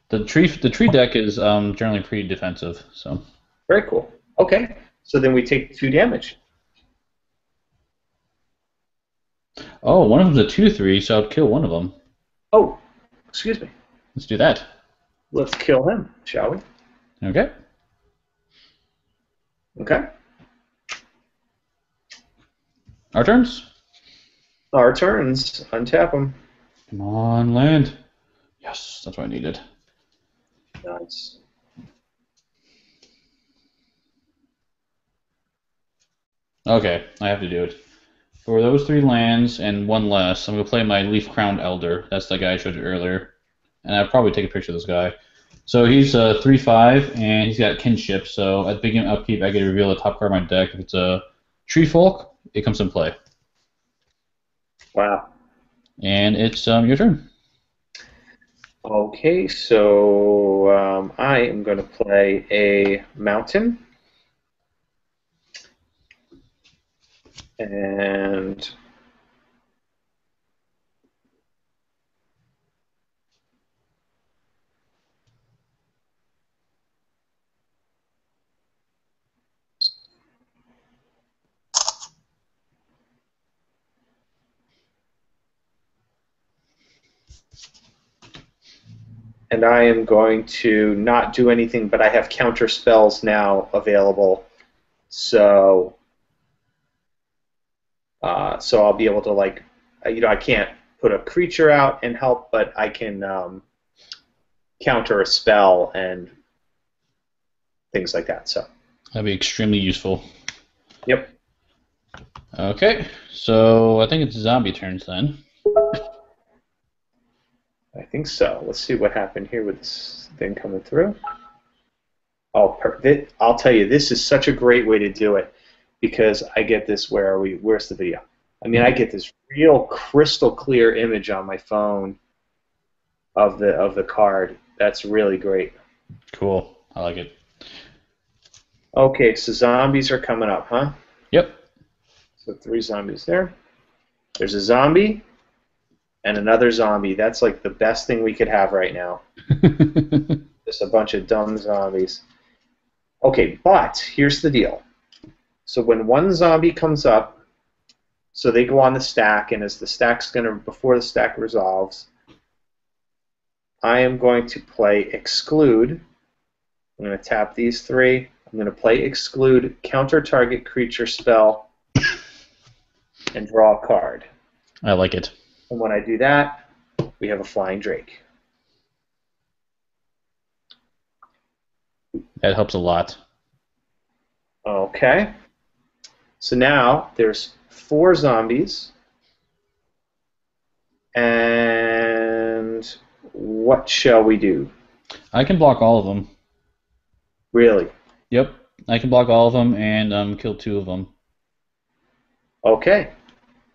The tree deck is generally pretty defensive, so. Very cool. Okay. So then we take 2 damage. Oh, one of them's a 2/3, so I'll kill one of them. Oh, excuse me. Let's do that. Let's kill him, shall we? Okay. Okay. Our turns. Our turns. Untap him. Come on, land. Yes, that's what I needed. Nice. Okay, I have to do it. For those 3 lands and 1 less, I'm gonna play my Leaf Crowned Elder. That's the guy I showed you earlier, and I'll probably take a picture of this guy. So he's 3/5, and he's got kinship. So at the beginning of upkeep, I get to reveal the top card of my deck. If it's a Tree Folk, it comes in play. Wow. And it's your turn. Okay, so I am going to play a mountain. And I am going to not do anything, but I have counter spells now available. So so I'll be able to I can't put a creature out and help, but I can counter a spell and things like that. So That'd be extremely useful. yep. Okay, so I think it's zombie turns then. I think so. Let's see what happened here with this thing coming through. Oh, I'll tell you, this is such a great way to do it because I get this. Where are we? Where's the video? I mean, I get this real crystal clear image on my phone of the card. That's really great. Cool, I like it. Okay, so zombies are coming up, huh? Yep. So 3 zombies there. There's a zombie and another zombie. That's like the best thing we could have right now. Just a bunch of dumb zombies. Okay, but here's the deal. So when one zombie comes up, so they go on the stack, and as the stack's before the stack resolves, I am going to play Exclude. I'm going to tap these 3. I'm going to play Exclude, counter target creature spell, and draw a card. I like it. And when I do that, we have a Flying Drake. That helps a lot. Okay. So now there's 4 zombies. And what shall we do? I can block all of them. Really? Yep, I can block all of them and kill 2 of them. Okay.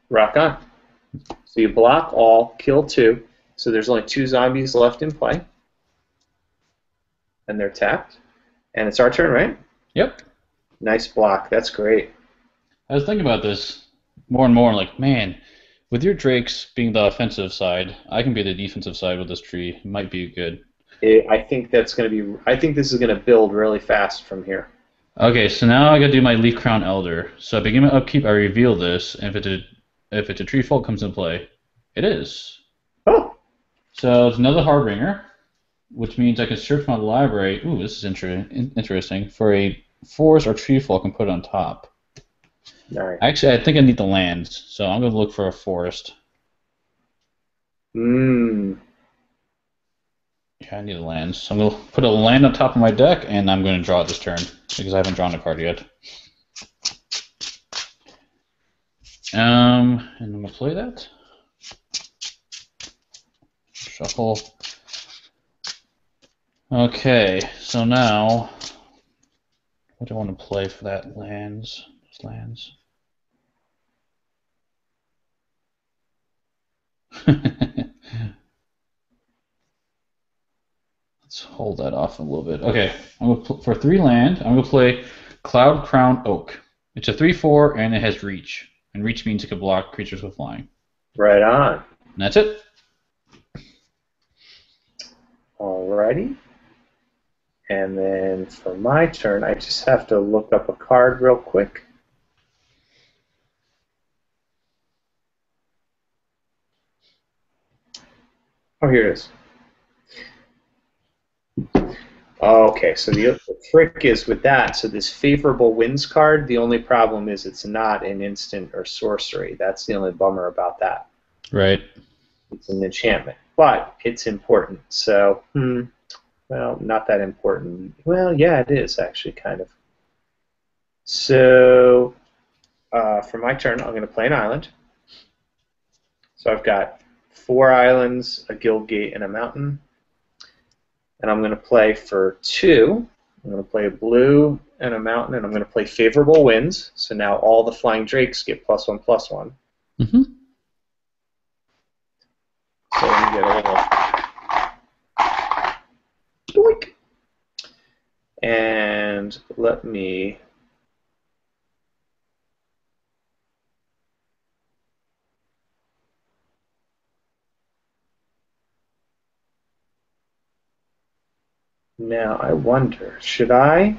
Rock on. So you block all, kill 2. So there's only 2 zombies left in play. And they're tapped. And it's our turn, right? Yep. Nice block. That's great. I was thinking about this more and more, like, man, with your Drakes being the offensive side, I can be the defensive side with this tree. It might be good. I think that's going to be. I think this is going to build really fast from here. Okay, so now I gotta do my Leaf Crown Elder. So I begin my upkeep, I reveal this, and if it's a tree fault comes in play, it is. Oh. So it's another Harbinger, which means I can search my library. Ooh, this is interesting. For a forest or tree fault, I can put it on top. Nice. Actually, I think I need the lands, so I'm gonna look for a forest. Mmm. Yeah, I need the lands. So I'm gonna put a land on top of my deck, and I'm gonna draw it this turn because I haven't drawn a card yet. And I'm gonna play that. Shuffle. Okay, so now what do I want to play for that lands? Those lands. Let's hold that off a little bit. Okay, I'm gonna for 3 land. I'm gonna play Cloud Crown Oak. It's a 3/4 and it has reach. And reach means it can block creatures with flying. Right on. And that's it. Alrighty. And then for my turn, I just have to look up a card real quick. Oh, here it is. Okay, so the trick is with that, so this Favorable Winds card, the only problem is it's not an instant or sorcery. That's the only bummer about that. Right. It's an enchantment, but it's important. So, well, not that important. Well, yeah, it is actually kind of. So, for my turn, I'm going to play an island. So I've got 4 islands, a guild gate, and a mountain. And I'm going to play for 2. I'm going to play a blue and a mountain, and I'm going to play favorable winds. So now all the flying drakes get +1/+1. Mm-hmm. So let me get a little doink. And let me now I wonder, should I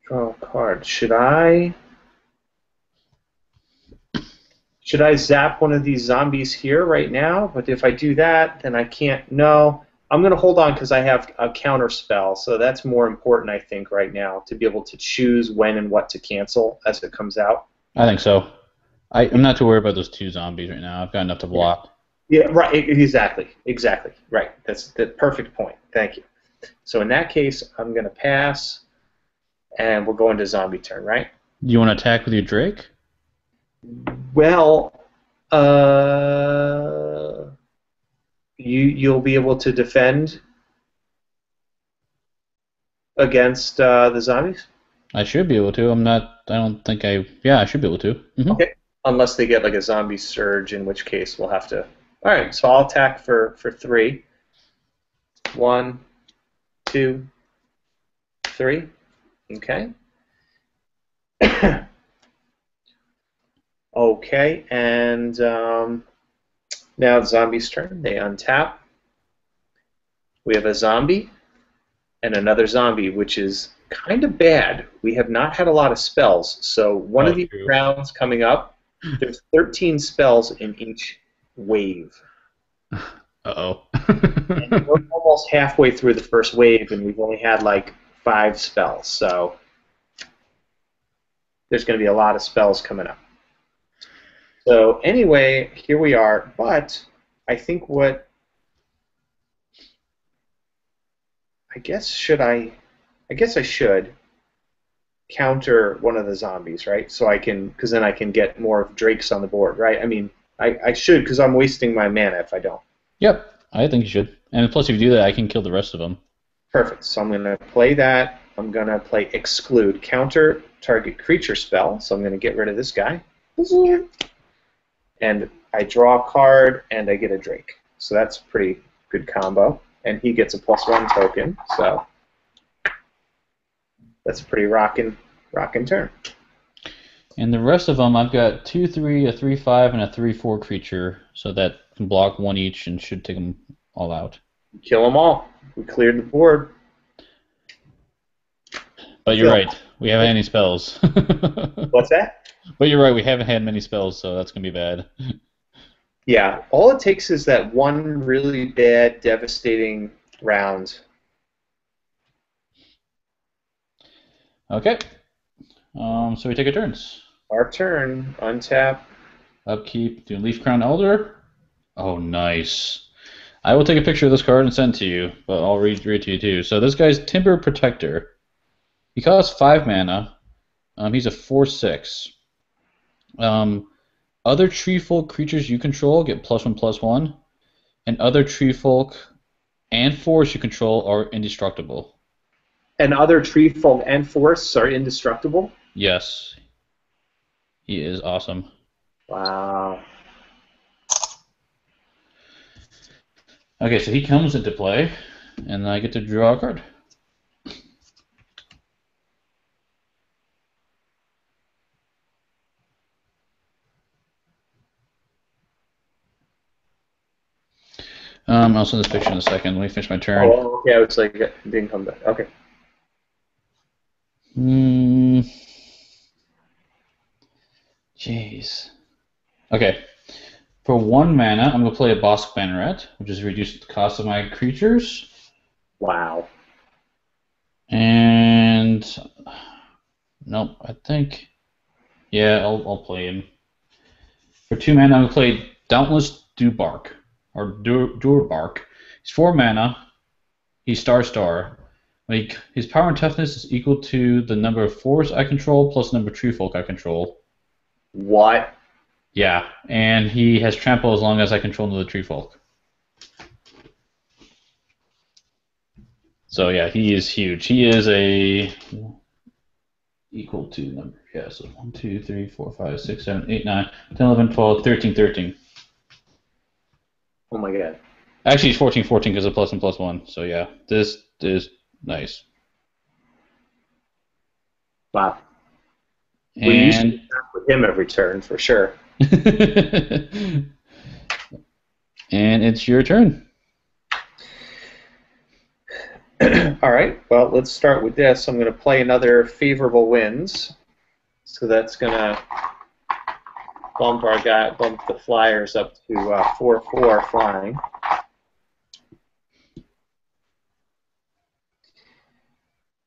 draw a card? Should I zap one of these zombies here right now? But if I do that, then I can't. No, I'm going to hold on because I have a counter spell, so that's more important, I think, right now, to be able to choose when and what to cancel as it comes out. I think so. I'm not too worried about those 2 zombies right now. I've got enough to block. Yeah, right. Exactly. Right. That's the perfect point. Thank you. So in that case, I'm going to pass, and we'll go into zombie turn, right? Do you want to attack with your Drake? Well, you'll be able to defend against the zombies. I should be able to. I don't think I. Yeah, I should be able to. Mm-hmm. Okay. Unless they get like a zombie surge, in which case we'll have to. All right. So I'll attack for 3. 1, 2, 3. Okay. Okay, and now the zombie's turn. They untap. We have a zombie and another zombie, which is kind of bad. We have not had a lot of spells, so one of these rounds coming up, there's 13 spells in each wave. Uh-oh. And we're almost halfway through the first wave, and we've only had like 5 spells, so there's going to be a lot of spells coming up. So anyway, here we are, but I think I guess I should counter one of the zombies, right? So because then I can get more of Drakes on the board, right? I mean, I should, because I'm wasting my mana if I don't. Yep, I think you should. And plus, if you do that, I can kill the rest of them. Perfect. So I'm going to play that. I'm going to play Exclude, counter target creature spell. So I'm going to get rid of this guy. And I draw a card, and I get a Drake. So that's a pretty good combo. And he gets a +1 token, so that's a pretty rockin' turn. And the rest of them, I've got 2/3, a 3/5, and a 3/4 creature, so that can block 1 each and should take them all out. Kill them all. We cleared the board. But you're right. We haven't had any spells. What's that? But you're right. We haven't had many spells, so that's going to be bad. Yeah. All it takes is that one really bad, devastating round. Okay. So we take our turns. Our turn. Untap. Upkeep. Do Leaf Crown Elder. Oh, nice. I will take a picture of this card and send it to you, but I'll read to you too. So this guy's Timber Protector. He costs 5 mana. He's a 4/6. Other treefolk creatures you control get +1/+1, and other treefolk and forests you control are indestructible. And other treefolk and forests are indestructible? Yes. He is awesome. Wow. Okay, so he comes into play, and I get to draw a card. I'll send this picture in a second. Let me finish my turn. Oh, okay. I was like, it didn't come back. Okay. Jeez. Okay. For 1 mana, I'm going to play a Bosk Banneret, which is reduced the cost of my creatures. Wow. And nope, I think I'll play him. For 2 mana, I'm going to play Dauntless Durbark. Or Durbark. He's 4 mana. He's Star. Like his power and toughness is equal to the number of forests I control plus the number of tree folk I control. What? Yeah, and he has trample as long as I control another tree folk. So yeah, he is huge. He is a equal to number. Yeah, so 1, 2, 3, 4, 5, 6, 7, 8, 9, 10, 11, 12, 13, 13. Oh my god. Actually, it's 14, 14 because of plus and plus 1. So yeah, this is nice. Wow. We used to And work with him every turn for sure. and it's your turn. All right. Well, let's start with this. I'm going to play another favorable winds. So that's going to bump the flyers up to 4/4 flying.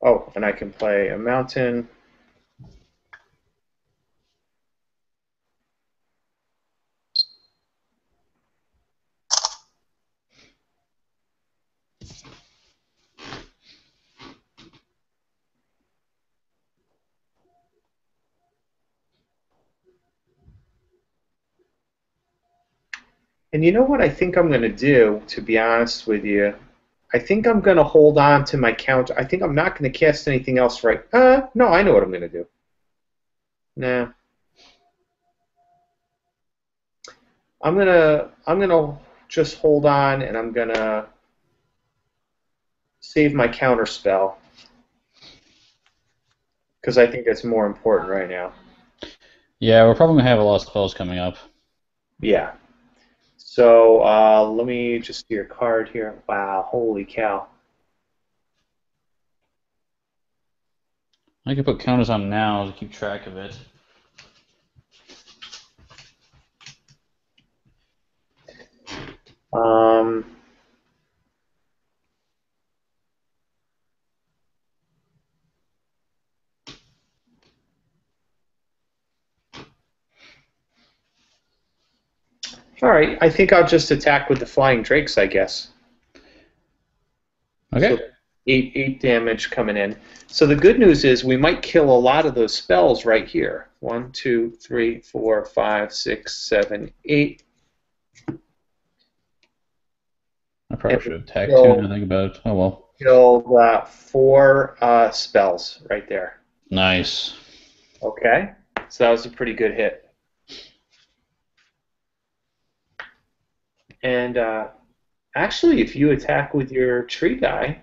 Oh, and I can play a mountain. And you know what I think I'm going to do, to be honest with you? I think I'm going to hold on to my counter. I think I'm not going to cast anything else right. No, I know what I'm going to do. Nah. I'm gonna just hold on, and I'm gonna save my counter spell because I think that's more important right now. Yeah, we're probably gonna have a lot of spells coming up. Yeah. So let me just do your card here. Wow, holy cow. I can put counters on now to keep track of it. Um, all right, I think I'll just attack with the flying drakes, I guess. Okay. So eight damage coming in. So the good news is we might kill a lot of those spells right here. 1, 2, 3, 4, 5, 6, 7, 8. I probably should attack So- too. Now think about it. Oh well. Killed 4 spells right there. Nice. Okay, so that was a pretty good hit. And actually, if you attack with your tree guy,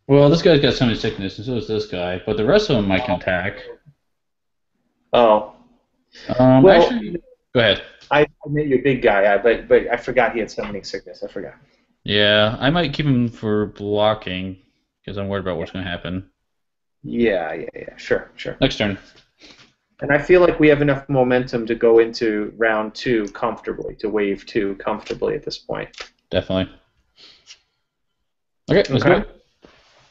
Well, this guy's got so many sickness, and so does this guy. But the rest of them I can attack. oh, well, Actually, go ahead. I made you a big guy, but I forgot he had summoning sickness. I forgot. Yeah, I might keep him for blocking because I'm worried about what's going to happen. Yeah, sure. Next turn. And I feel like we have enough momentum to go into round 2 comfortably, to wave 2 comfortably at this point. Definitely. Okay, let's Okay. go.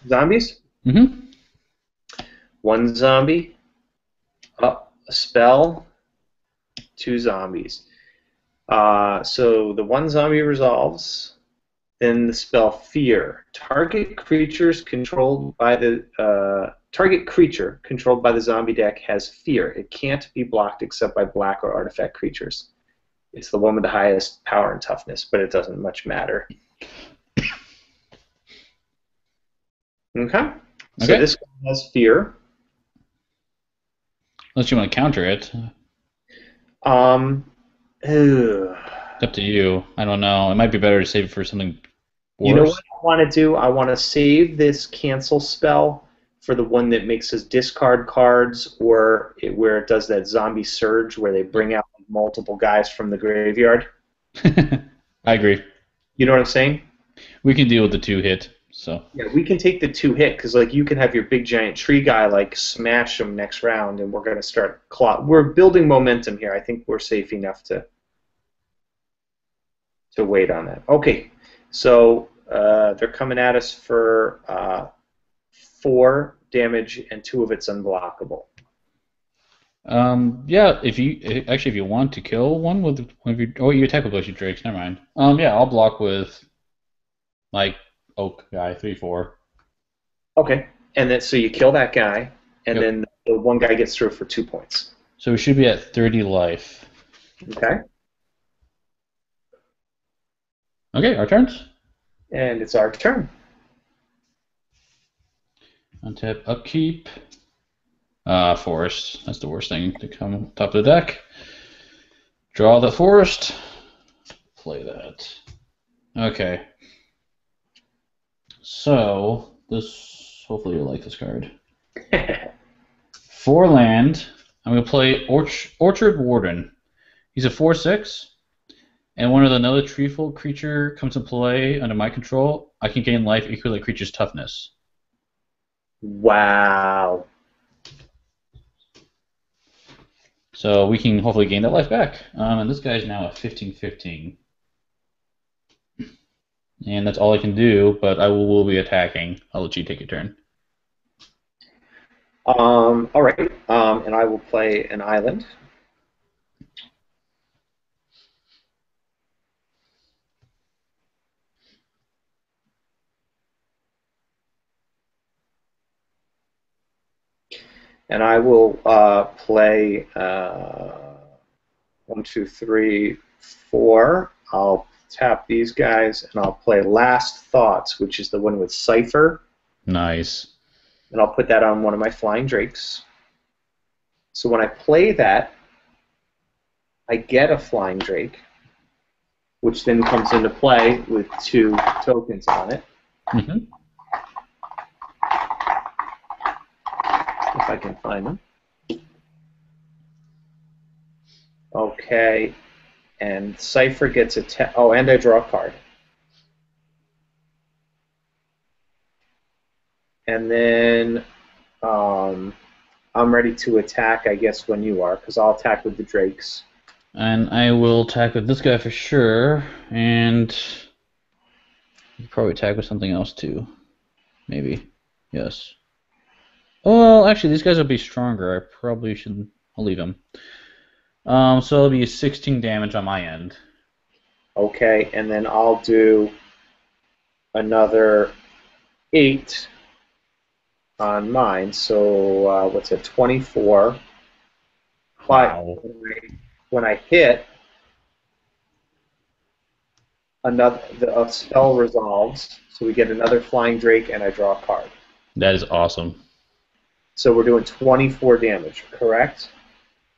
Zombies? Mm-hmm. 1 zombie. A spell. 2 zombies. So the 1 zombie resolves. Then the spell Fear. Target creature controlled by the zombie deck has Fear. It can't be blocked except by black or artifact creatures. It's the one with the highest power and toughness, but it doesn't much matter. Okay. So Okay. this one has Fear. Unless you want to counter it. Ugh. It's up to you. I don't know. It might be better to save it for something worse. You know what I want to do? I want to save this cancel spell for the one that makes us discard cards, or where it does that zombie surge where they bring out multiple guys from the graveyard. I agree. You know what I'm saying? We can deal with the 2-hit. So Yeah, we can take the 2-hit because like you can have your big giant tree guy like smash them next round, and we're gonna start We're building momentum here. I think we're safe enough to wait on that. Okay, so they're coming at us for 4 damage, and 2 of it's unblockable. yeah, if you want to kill one with one of your you attack with both your drakes, never mind. Yeah, I'll block with like oak guy, 3/4. Okay. And then so you kill that guy, and Yep. then the one guy gets through for 2 points. So we should be at 30 life. Okay. Okay, our turns. And it's our turn. Untap upkeep. Forest. That's the worst thing to come on top of the deck. Draw the forest. Play that. Okay. So this. Hopefully you'll like this card. 4 land. I'm gonna play Orchard Warden. He's a 4/6, and when another treeful creature comes to play under my control, I can gain life equal to the creature's toughness. Wow. So we can hopefully gain that life back. And this guy's now at 15/15. And that's all I can do, but I will be attacking. I'll let you take your turn. All right. And I will play an island. And I will play 1, 2, 3, 4. I'll tap these guys, and I'll play Last Thoughts, which is the one with Cipher. Nice. And I'll put that on one of my Flying Drakes. So when I play that, I get a Flying Drake, which then comes into play with 2 tokens on it. Mm-hmm. If I can find them. Okay, and Cipher gets a oh, and I draw a card. And then I'm ready to attack, I guess, when you are, because I'll attack with the Drakes. And I will attack with this guy for sure, and you probably attack with something else too. Maybe. Yes. Well, actually, these guys will be stronger. I probably should. I'll leave them. So it'll be 16 damage on my end. Okay, and then I'll do another 8 on mine. So what's it? 24. Wow. But when I hit, a spell resolves, so we get another Flying Drake, and I draw a card. That is awesome. So we're doing 24 damage, correct?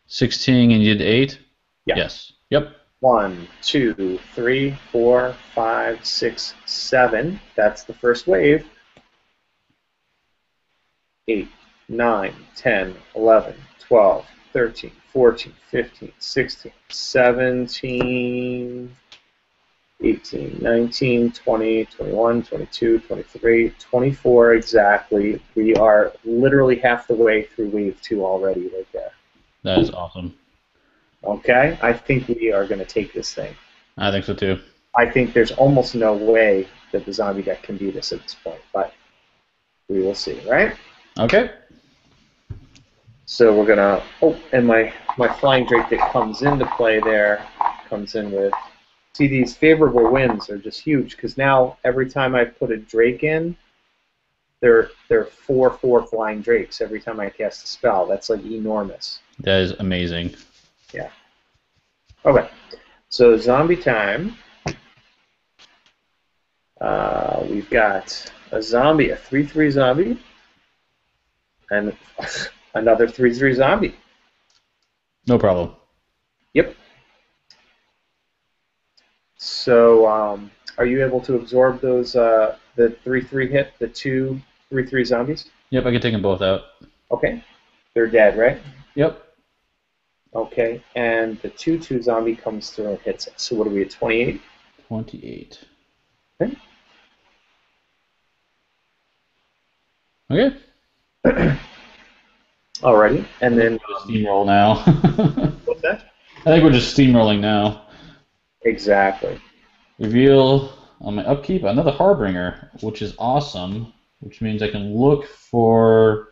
16 and you did 8? Yeah. Yes. Yep. 1, 2, 3, 4, 5, 6, 7. That's the first wave. 8, 9, 10, 11, 12, 13, 14, 15, 16, 17, 18, 19, 20, 21, 22, 23, 24 exactly. We are literally half the way through wave 2 already right there. That is awesome. Okay? I think we are going to take this thing. I think so too. I think there's almost no way that the zombie deck can beat us at this point, but we will see, right? Okay. So we're going to... Oh, and my Flying Drake that comes into play there comes in with... See, these favorable wins are just huge, because now every time I put a Drake in, they're 4/4 Flying Drakes every time I cast a spell. That's like enormous. That is amazing. Yeah. Okay. So zombie time. We've got a zombie, a 3/3 zombie, and another 3/3 zombie. No problem. Yep. So, are you able to absorb those the 3/3 hit, the 2 3/3 zombies? Yep, I can take them both out. Okay. They're dead, right? Yep. Okay. And the 2/2 zombie comes through and hits it. So what are we at? 28. 28. Okay. Okay. Alrighty. And then Steamroll now. what's that? I think we're just steamrolling now. Exactly. Reveal on my upkeep another Harbinger, which is awesome, which means I can look for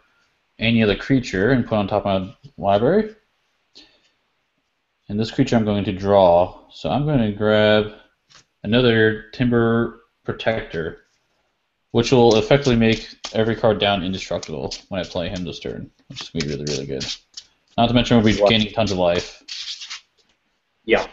any other creature and put on top of my library. And this creature I'm going to draw. So I'm going to grab another Timber Protector. which will effectively make every card down indestructible when I play him this turn, which is going to be really, really good. Not to mention we'll be gaining tons of life. Yeah.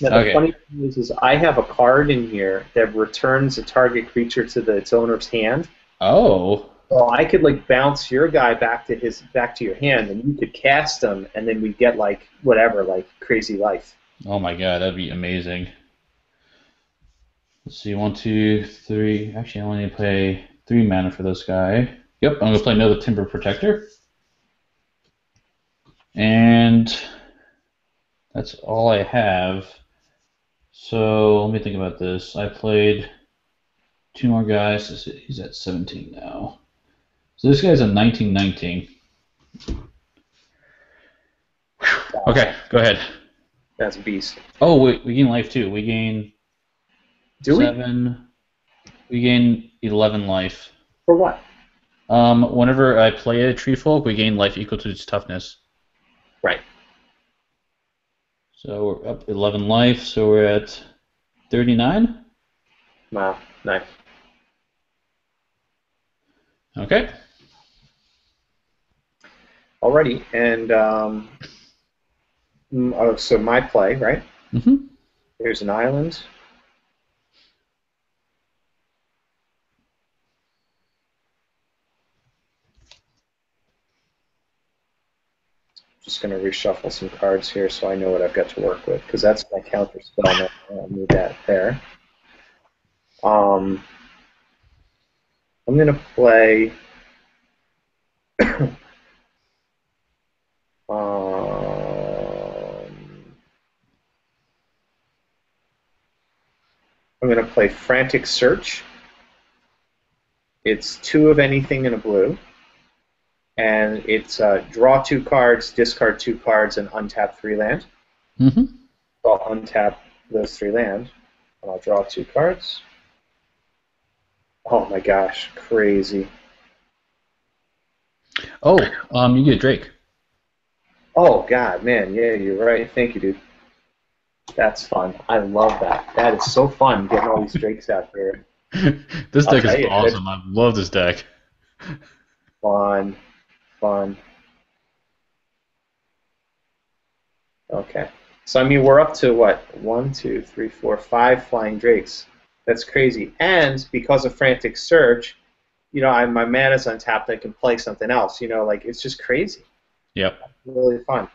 Now, the funny thing is I have a card in here that returns a target creature to its owner's hand. Oh. So I could like bounce your guy back to your hand, and you could cast him, and then we get like whatever, like crazy life. Oh my god, that'd be amazing. Let's see, 1, 2, 3. Actually, I only need to pay 3 mana for this guy. Yep, I'm gonna play another Timber Protector. And that's all I have. So let me think about this. I played 2 more guys. He's at 17 now. So this guy's at 19-19. Okay, go ahead. That's a beast. Oh, wait, we gain life too. We gain 7. We gain 11 life. For what? Whenever I play a tree folk, we gain life equal to its toughness. Right. So we're up 11 life, so we're at 39? Wow, nice. Okay. Alrighty, and so my play, right? Mm-hmm. Here's an island. Just going to reshuffle some cards here so I know what I've got to work with, because that's my counter spell now. I'll move that there. I'm going to play I'm going to play Frantic Search. It's 2 of anything in a blue. And it's draw 2 cards, discard 2 cards, and untap 3 land. Mm-hmm. So I'll untap those 3 land. And I'll draw 2 cards. Oh my gosh, crazy. Oh, you get Drake. Oh god, man, yeah, you're right. Thank you, dude. That's fun. I love that. That is so fun getting all these Drakes out here. This deck is awesome. I love this deck. Fun. Okay. So, I mean, we're up to what? 1, 2, 3, 4, 5 flying Drakes. That's crazy. And because of Frantic Search, you know, my mana's untapped. I can play something else. You know, like, it's just crazy. Yep. Really fun.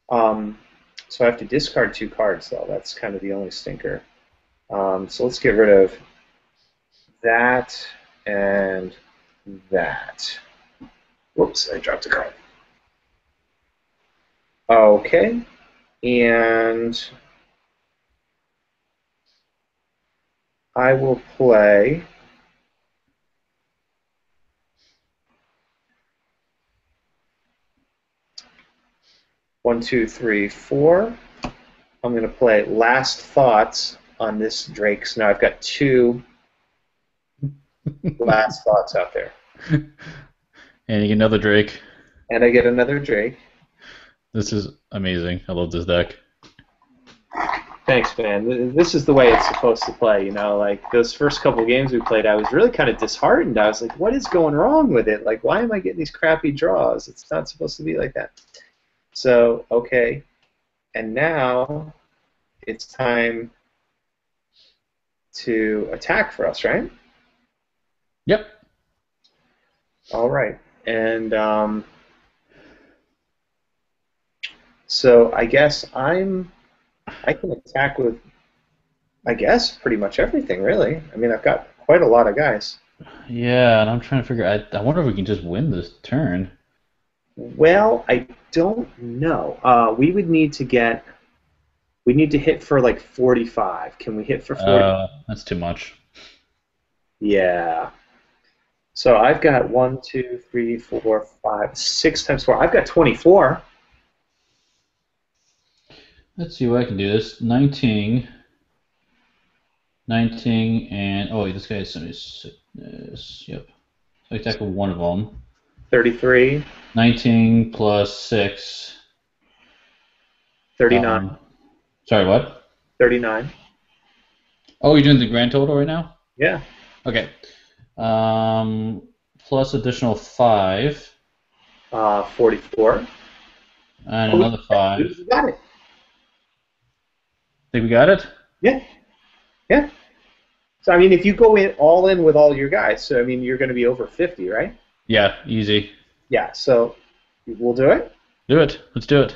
So I have to discard 2 cards, though. That's kind of the only stinker. So let's get rid of that and that. Whoops, I dropped a card. Okay, and I will play one, two, three, four. I'm going to play Last Thoughts on this Drake. So now I've got 2 Last Thoughts out there. And you get another Drake. And I get another Drake. This is amazing. I love this deck. Thanks, man. This is the way it's supposed to play, you know. Like, those first couple games we played, I was really kind of disheartened. I was like, what is going wrong with it? Like, why am I getting these crappy draws? It's not supposed to be like that. So, okay. And now it's time to attack for us, right? Yep. All right. And so I guess I can attack with, I guess, pretty much everything, really. I mean, I've got quite a lot of guys. Yeah, and I'm trying to figure out, I wonder if we can just win this turn. Well, I don't know. We would need to get, we need to hit for like 45. Can we hit for 40? That's too much. Yeah. So I've got 1, 2, 3, 4, 5, 6 times 4. I've got 24. Let's see what I can do. This 19, and oh, this guy is 76. Yep. So I attack with one of them. 33. 19 plus 6. 39. Sorry, what? 39. Oh, you're doing the grand total right now? Yeah. Okay. Plus additional 5 44. and Oh, another we 5. got it. Think we got it? Yeah. Yeah. So I mean, if you go in all in with all your guys, so I mean, you're going to be over 50, right? Yeah, easy. Yeah. So we'll do it. Do it. Let's do it.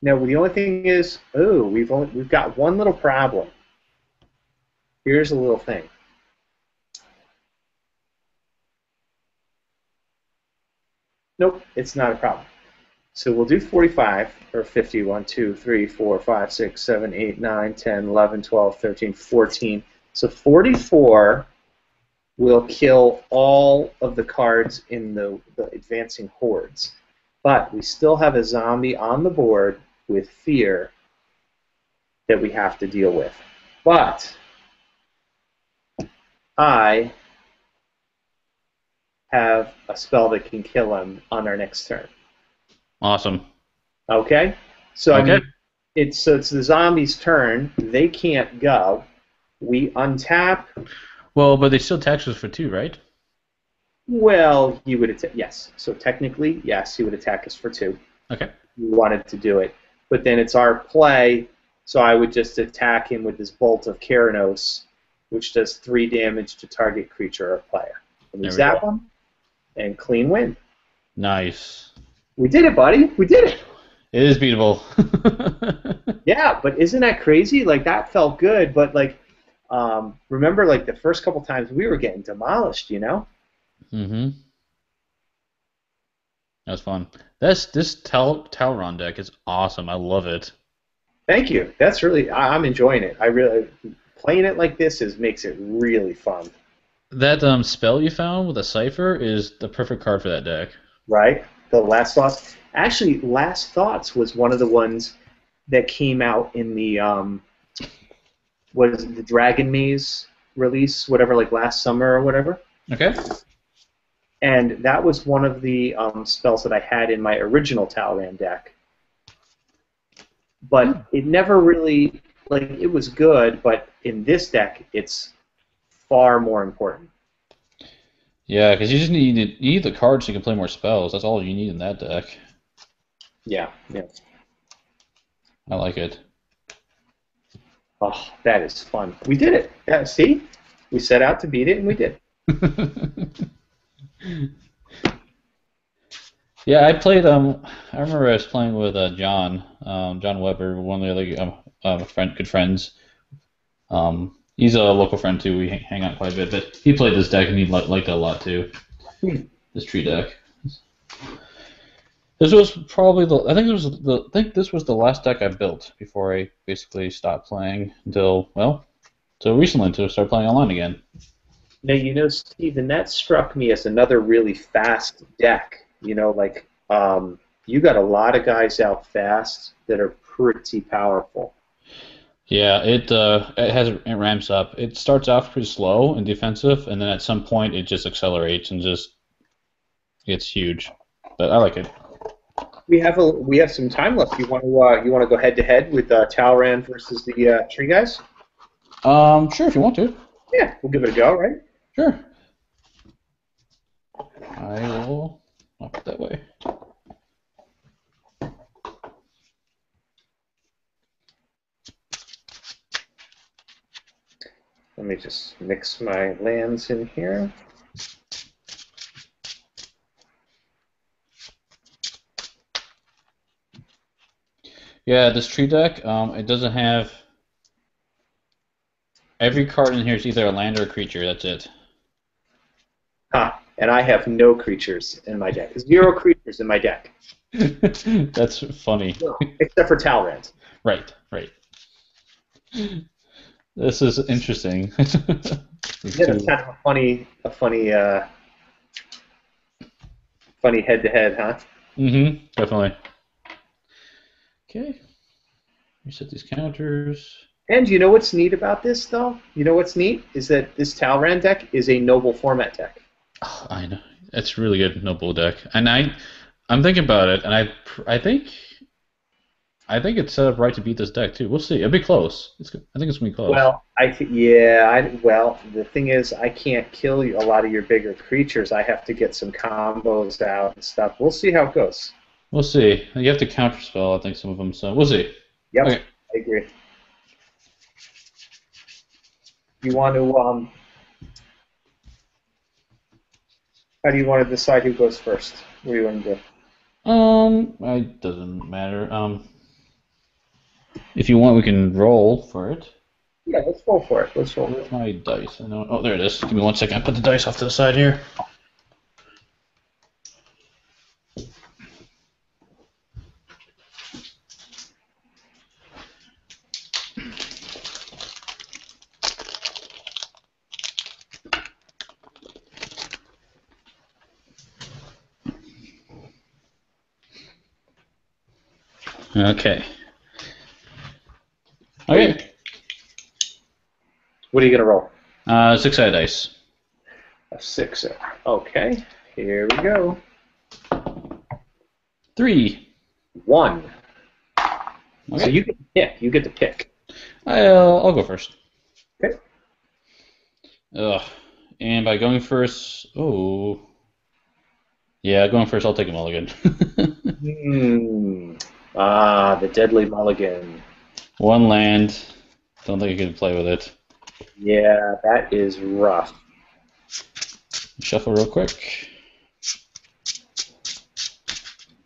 Now the only thing is, oh, we've got one little problem. Here's a little thing. Nope, it's not a problem. So we'll do 45 or 50. 1, 2, 3, 4, 5, 6, 7, 8, 9, 10, 11, 12, 13, 14. So 44 will kill all of the cards in the advancing hordes. But we still have a zombie on the board with fear that we have to deal with. But I have a spell that can kill him on our next turn. Awesome. Okay? So I Okay. mean, it's the zombie's turn. They can't go. We untap. Well, but they still tax us for 2, right? Well, he would attack. Yes. So technically, yes, he would attack us for 2. Okay. We wanted to do it. But then it's our play, so I would just attack him with this Bolt of Keranos, which does 3 damage to target creature or player. And we There we zap go. him, and clean win. Nice. We did it, buddy. We did it. It is beatable. Yeah, but isn't that crazy? Like, that felt good, but, like, remember, like, the first couple times we were getting demolished, you know? Mm-hmm. That was fun. This Talron deck is awesome. I love it. Thank you. That's really, I'm enjoying it. I really, playing it like this makes it really fun, That spell you found with a Cipher is the perfect card for that deck. right? The Last Thoughts. Actually, Last Thoughts was one of the ones that came out in the, what is it, the Dragon Maze release, whatever, like last summer or whatever. Okay. And that was one of the spells that I had in my original Talran deck. But it never really, like, it was good, but in this deck, it's far more important. Yeah, because you need the cards so you can play more spells. That's all you need in that deck. Yeah, yeah. I like it. Oh, that is fun. We did it. Yeah, see? We set out to beat it, and we did. Yeah, I played. I remember I was playing with John Weber, one of the other good friends. He's a local friend too. We hang out quite a bit, but he played this deck and he liked it a lot too. This tree deck. This was probably I think this was the last deck I built before I basically stopped playing until recently until I started playing online again. Now, you know, Steven, that struck me as another really fast deck. You know, like, you got a lot of guys out fast that are pretty powerful. Yeah, it ramps up. It starts off pretty slow and defensive, and then at some point it just accelerates and just gets huge. But I like it. We have some time left. You want to go head to head with Talran versus the Tree Guys? Sure, if you want to. Yeah, we'll give it a go, right? Sure. I will knock it that way. Let me just mix my lands in here. Yeah, this tree deck, it doesn't have every card in here is either a land or a creature. That's it. And I have no creatures in my deck. 0 creatures in my deck. That's funny. No, except for Talrand. Right. This is interesting. Yeah, that's kind of a funny head-to-head, huh? Mm-hmm. Definitely. Okay. Reset these counters. And you know what's neat about this, though? You know what's neat is that this Talrand deck is a noble format deck. Oh, I know. It's really good, noble deck. And I'm thinking about it, and I think I think it's set up right to beat this deck too. We'll see. It'll be close. I think it's gonna be close. Well, yeah. Well, the thing is, I can't kill a lot of your bigger creatures. I have to get some combos out and stuff. We'll see how it goes. We'll see. You have to counterspell, I think, some of them. So we'll see. Yep, Okay. I agree. You want to How do you want to decide who goes first? What do you want to do? It doesn't matter. If you want, we can roll for it. Yeah, let's roll for it. Let's roll. Where's my dice? I know. Oh, there it is. Give me 1 second. I put the dice off to the side here. Okay. Okay. What are you gonna roll? 6-sided dice. A sixer. Okay. Here we go. 3. 1. Okay. So you get to pick. You get to pick. I'll go first. Okay. Ugh. And by going first, yeah, going first, I'll take a mulligan. The deadly mulligan. 1 land. Don't think I can play with it. Yeah, that is rough. Shuffle real quick.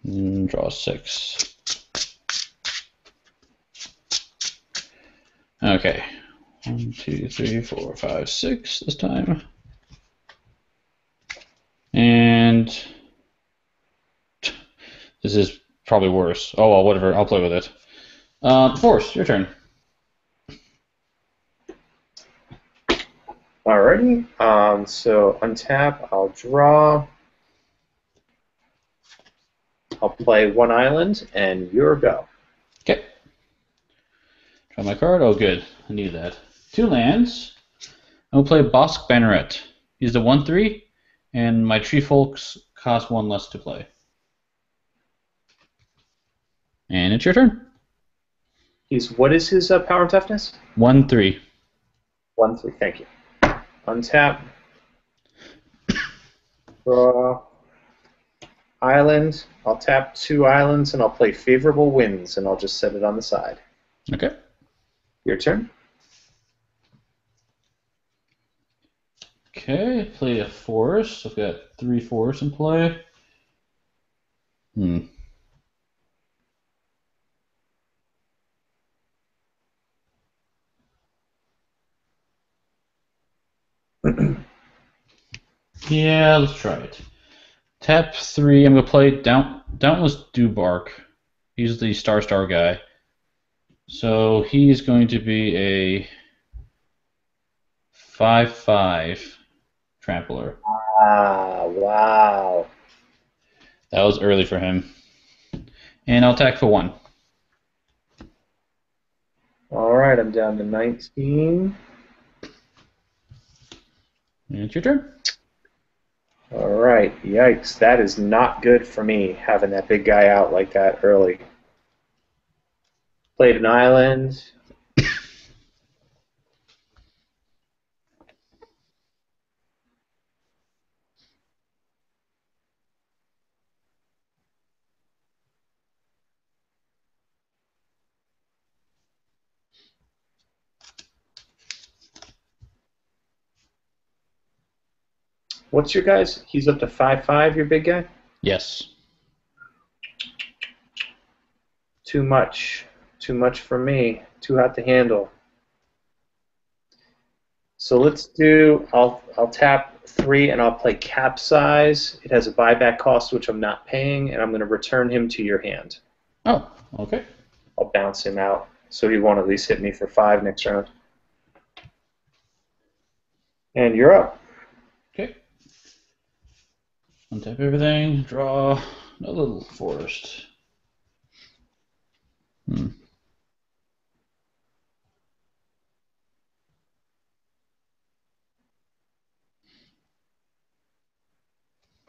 Draw 6. Okay. 1, 2, 3, 4, 5, 6 this time. And this is probably worse. Oh well, whatever. I'll play with it. Force, your turn. Alrighty. So untap. I'll draw. I'll play 1 island, and your go. Okay. Draw my card. Oh, good. I need that. 2 lands. I'll play Bosk Banneret. He's the 1/3, and my Tree Folks cost 1 less to play. And it's your turn. What is his power and toughness? 1/3. 1/3. Thank you. Untap. Draw. Island. I'll tap 2 islands, and I'll play Favorable Winds, and I'll just set it on the side. Okay. Your turn. Okay, play a force. I've got 3 force in play. Yeah, let's try it. Tap 3. I'm gonna play Dauntless Dewbark. He's the star guy. So he's going to be a 5/5 trampler. Wow. That was early for him. And I'll attack for 1. Alright, I'm down to 19. And it's your turn. Alright, yikes. That is not good for me, having that big guy out like that early. Played an island. What's your guys? He's up to 5/5, your big guy? Yes. Too much. Too much for me. Too hot to handle. So let's do, I'll tap 3 and I'll play Capsize. It has a buyback cost which I'm not paying, and I'm going to return him to your hand. Oh, okay. I'll bounce him out so he won't at least hit me for 5 next round. And you're up. Okay. Untap everything. Draw a little forest.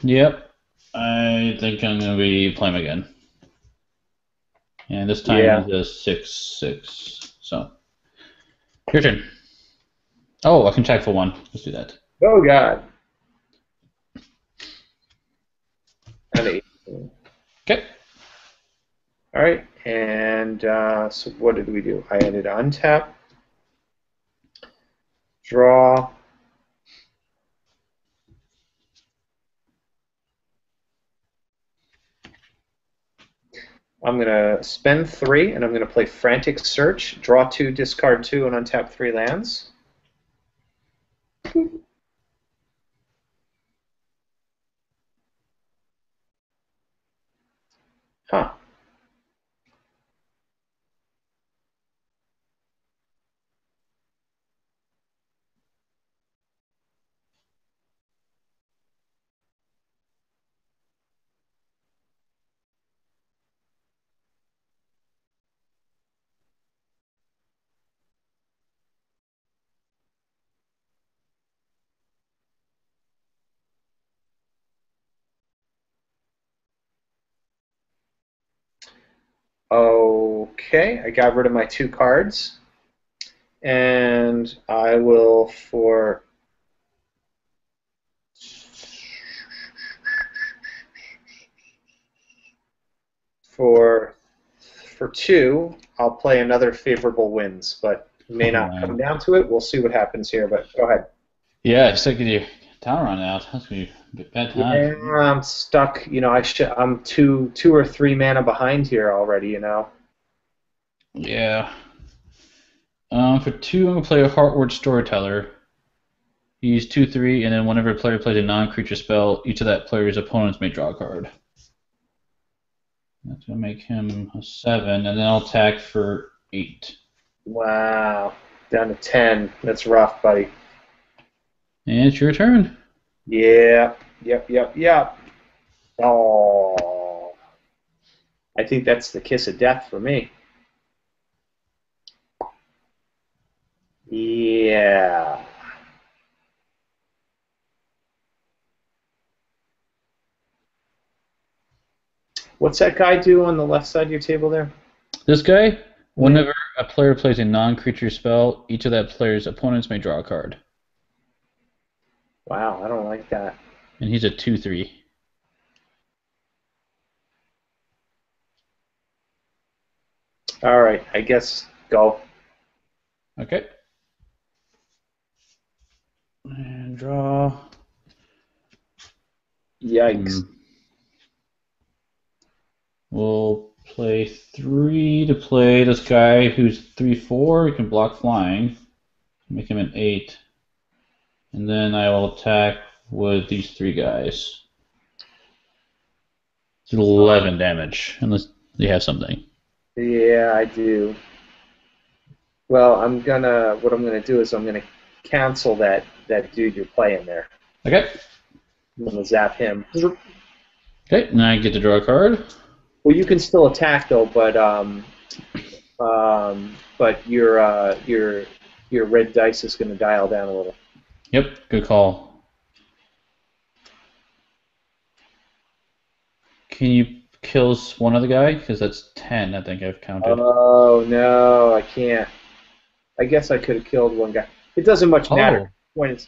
Yep. I think I'm going to be playing again. And this time Yeah. he's a 6/6. So, your turn. Oh, I can check for one. Let's do that. Oh God. And 8. Okay. All right. And so what did we do? I had it untap, draw. I'm going to spend 3, and I'm going to play Frantic Search, draw 2, discard 2, and untap 3 lands. Huh. Okay, I got rid of my 2 cards. And I will, for 2, I'll play another Favorable Winds, but may Oh, not come man. down to it. We'll see what happens here, but go ahead. Yeah, it's like your tower run out. That's gonna be a bad time Yeah, for you. I'm stuck. I'm 2 or 3 mana behind here already. Yeah. For 2, I'm gonna play a Heartward Storyteller. You use 2/3, and then whenever a player plays a non-creature spell, each of that player's opponents may draw a card. That's gonna make him a 7, and then I'll attack for 8. Wow, down to 10. That's rough, buddy. And it's your turn. Yeah, yep. Oh, I think that's the kiss of death for me. Yeah. What's that guy do on the left side of your table there? This guy, Hmm. whenever a player plays a non-creature spell, each of that player's opponents may draw a card. Wow, I don't like that. And he's a 2/3. All right, I guess go. Okay. And draw. Yikes. Hmm. We'll play 3 to play this guy who's 3/4. He can block flying. Make him an 8. And then I will attack with these 3 guys. It's 11 damage, unless they have something. Yeah, I do. Well, what I'm gonna do is I'm gonna cancel that dude you're playing there. Okay. I'm gonna zap him. Okay, now I get to draw a card. Well, you can still attack though, but your red dice is gonna dial down a little. Yep, good call. Can you kill one other guy? Because that's 10, I think I've counted. Oh no, I can't. I guess I could have killed one guy. It doesn't much matter. Oh. The point is,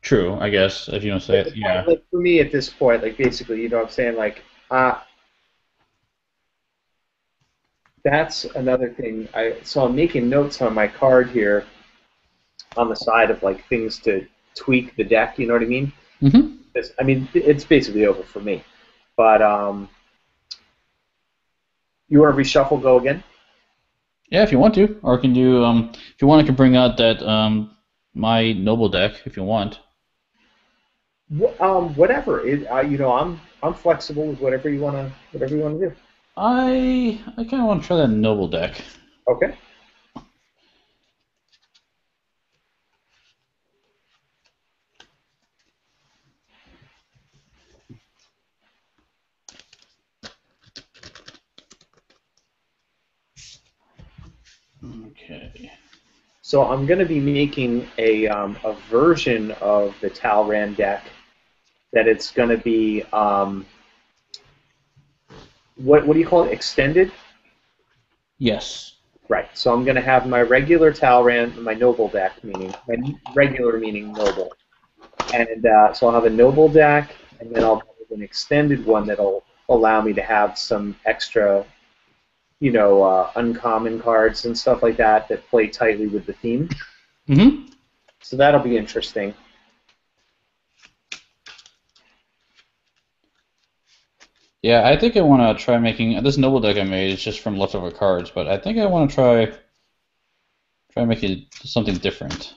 True, I guess, if you don't say like, it. Yeah. like for me at this point, like basically, you know what I'm saying? Like, that's another thing. So I'm making notes on my card here on the side of like things to tweak the deck. You know what I mean? Mm-hmm. I mean, it's basically over for me. But you want to reshuffle? Go again? Yeah, if you want to. Or I can do, if you want, I can bring out that, my noble deck, if you want. Whatever. I'm flexible with whatever you wanna do. I kind of want to try that noble deck. Okay. Okay. So I'm going to be making a version of the Talran deck that it's going to be what do you call it? Extended? Yes. Right. So I'm going to have my regular Talrand, my noble deck, meaning my regular meaning noble, and so I'll have a noble deck, and then I'll have an extended one that'll allow me to have some extra, uncommon cards and stuff like that that play tightly with the theme. Mm-hmm. So that'll be interesting. Yeah, I think I want to try making this noble deck I made is just from leftover cards, but I think I want to try making something different.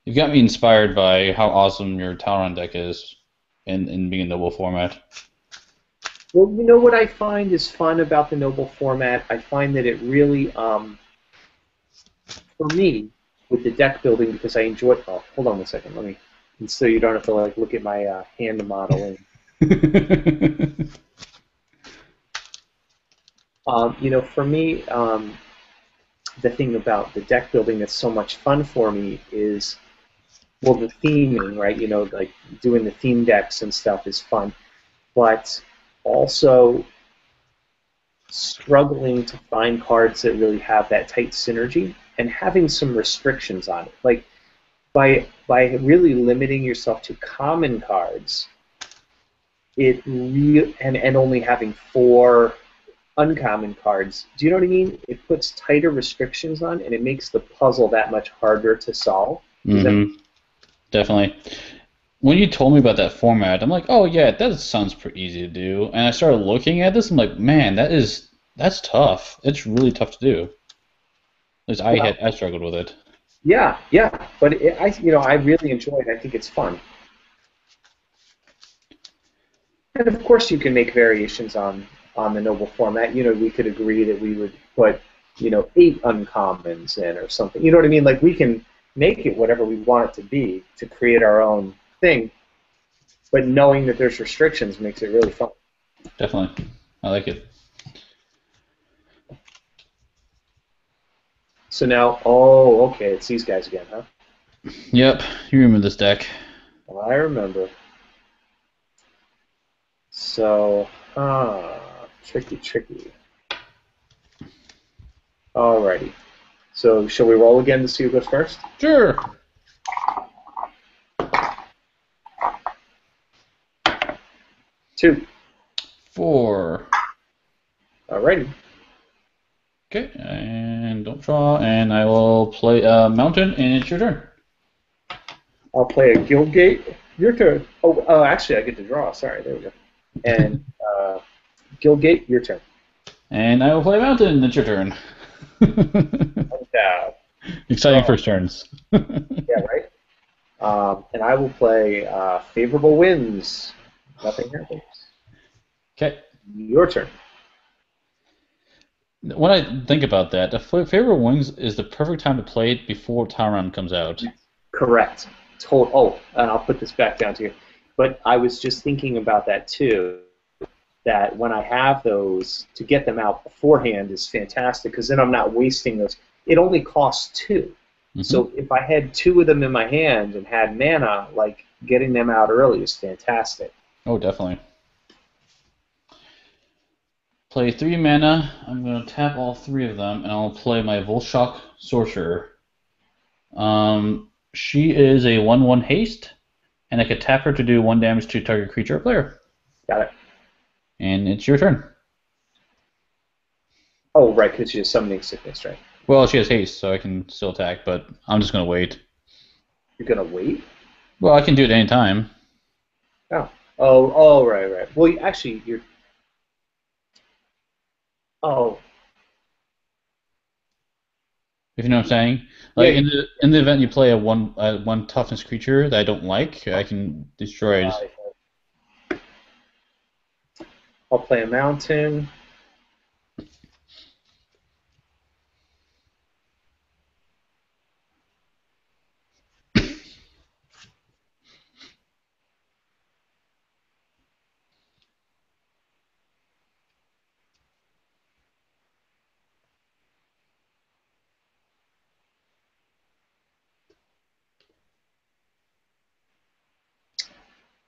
You've got me inspired by how awesome your Talron deck is in being a noble format. Well, you know what I find is fun about the noble format? I find that it really, for me, with the deck building, because I enjoy. Oh, hold on 1 second. Let me, and so you don't have to like look at my hand modeling. For me, the thing about the deck building that's so much fun for me is, well, the theming, right? Like doing the theme decks and stuff is fun, but also struggling to find cards that really have that tight synergy and having some restrictions on it. Like by really limiting yourself to common cards, and only having four uncommon cards. Do you know what I mean? It puts tighter restrictions on, and it makes the puzzle that much harder to solve. Does that? Mm-hmm. Definitely. When you told me about that format, I'm like, oh yeah, that sounds pretty easy to do. And I started looking at this, I'm like, man, that's tough. It's really tough to do. At least Well, I struggled with it. yeah, yeah, but I really enjoy it. I think it's fun, and of course, you can make variations on the noble format. We could agree that we would put, eight uncommons in or something. You know what I mean? Like we can make it whatever we want it to be to create our own thing, but knowing that there's restrictions makes it really fun. Definitely. I like it. So now, oh, okay, it's these guys again, huh? Yep, you remember this deck. Well, I remember. So, tricky, tricky. Alrighty. So, shall we roll again to see who goes first? Sure. 2. 4. Alrighty. Okay, and don't draw, and I will play Mountain, and it's your turn. I'll play a Guildgate. Your turn. Oh, actually, I get to draw. Sorry, there we go. And Guildgate, your turn. And I will play Mountain, and it's your turn. Yeah. Exciting first turns. Yeah, right. And I will play Favorable Winds. Nothing happens. Okay. Your turn. When I think about that, the favorite wings is the perfect time to play it before Tauron comes out. Correct. Oh, and I'll put this back down to you. But I was just thinking about that too. That when I have those, to get them out beforehand is fantastic because then I'm not wasting those. It only costs 2. Mm-hmm. So if I had 2 of them in my hand and had mana, like getting them out early is fantastic. Oh, definitely. Play 3 mana. I'm going to tap all 3 of them, and I'll play my Volshock Sorcerer. She is a 1/1 haste, and I could tap her to do 1 damage to target creature or player. Got it. And it's your turn. Oh, right, because she's summoning sickness, right? Well, she has haste, so I can still attack, but I'm just going to wait. You're gonna wait? Well, I can do it any time. Oh, right. Well, actually, you're. Oh, If you know what I'm saying. Like yeah. in the event you play a one toughness creature that I don't like, I can destroy it. I'll play a mountain.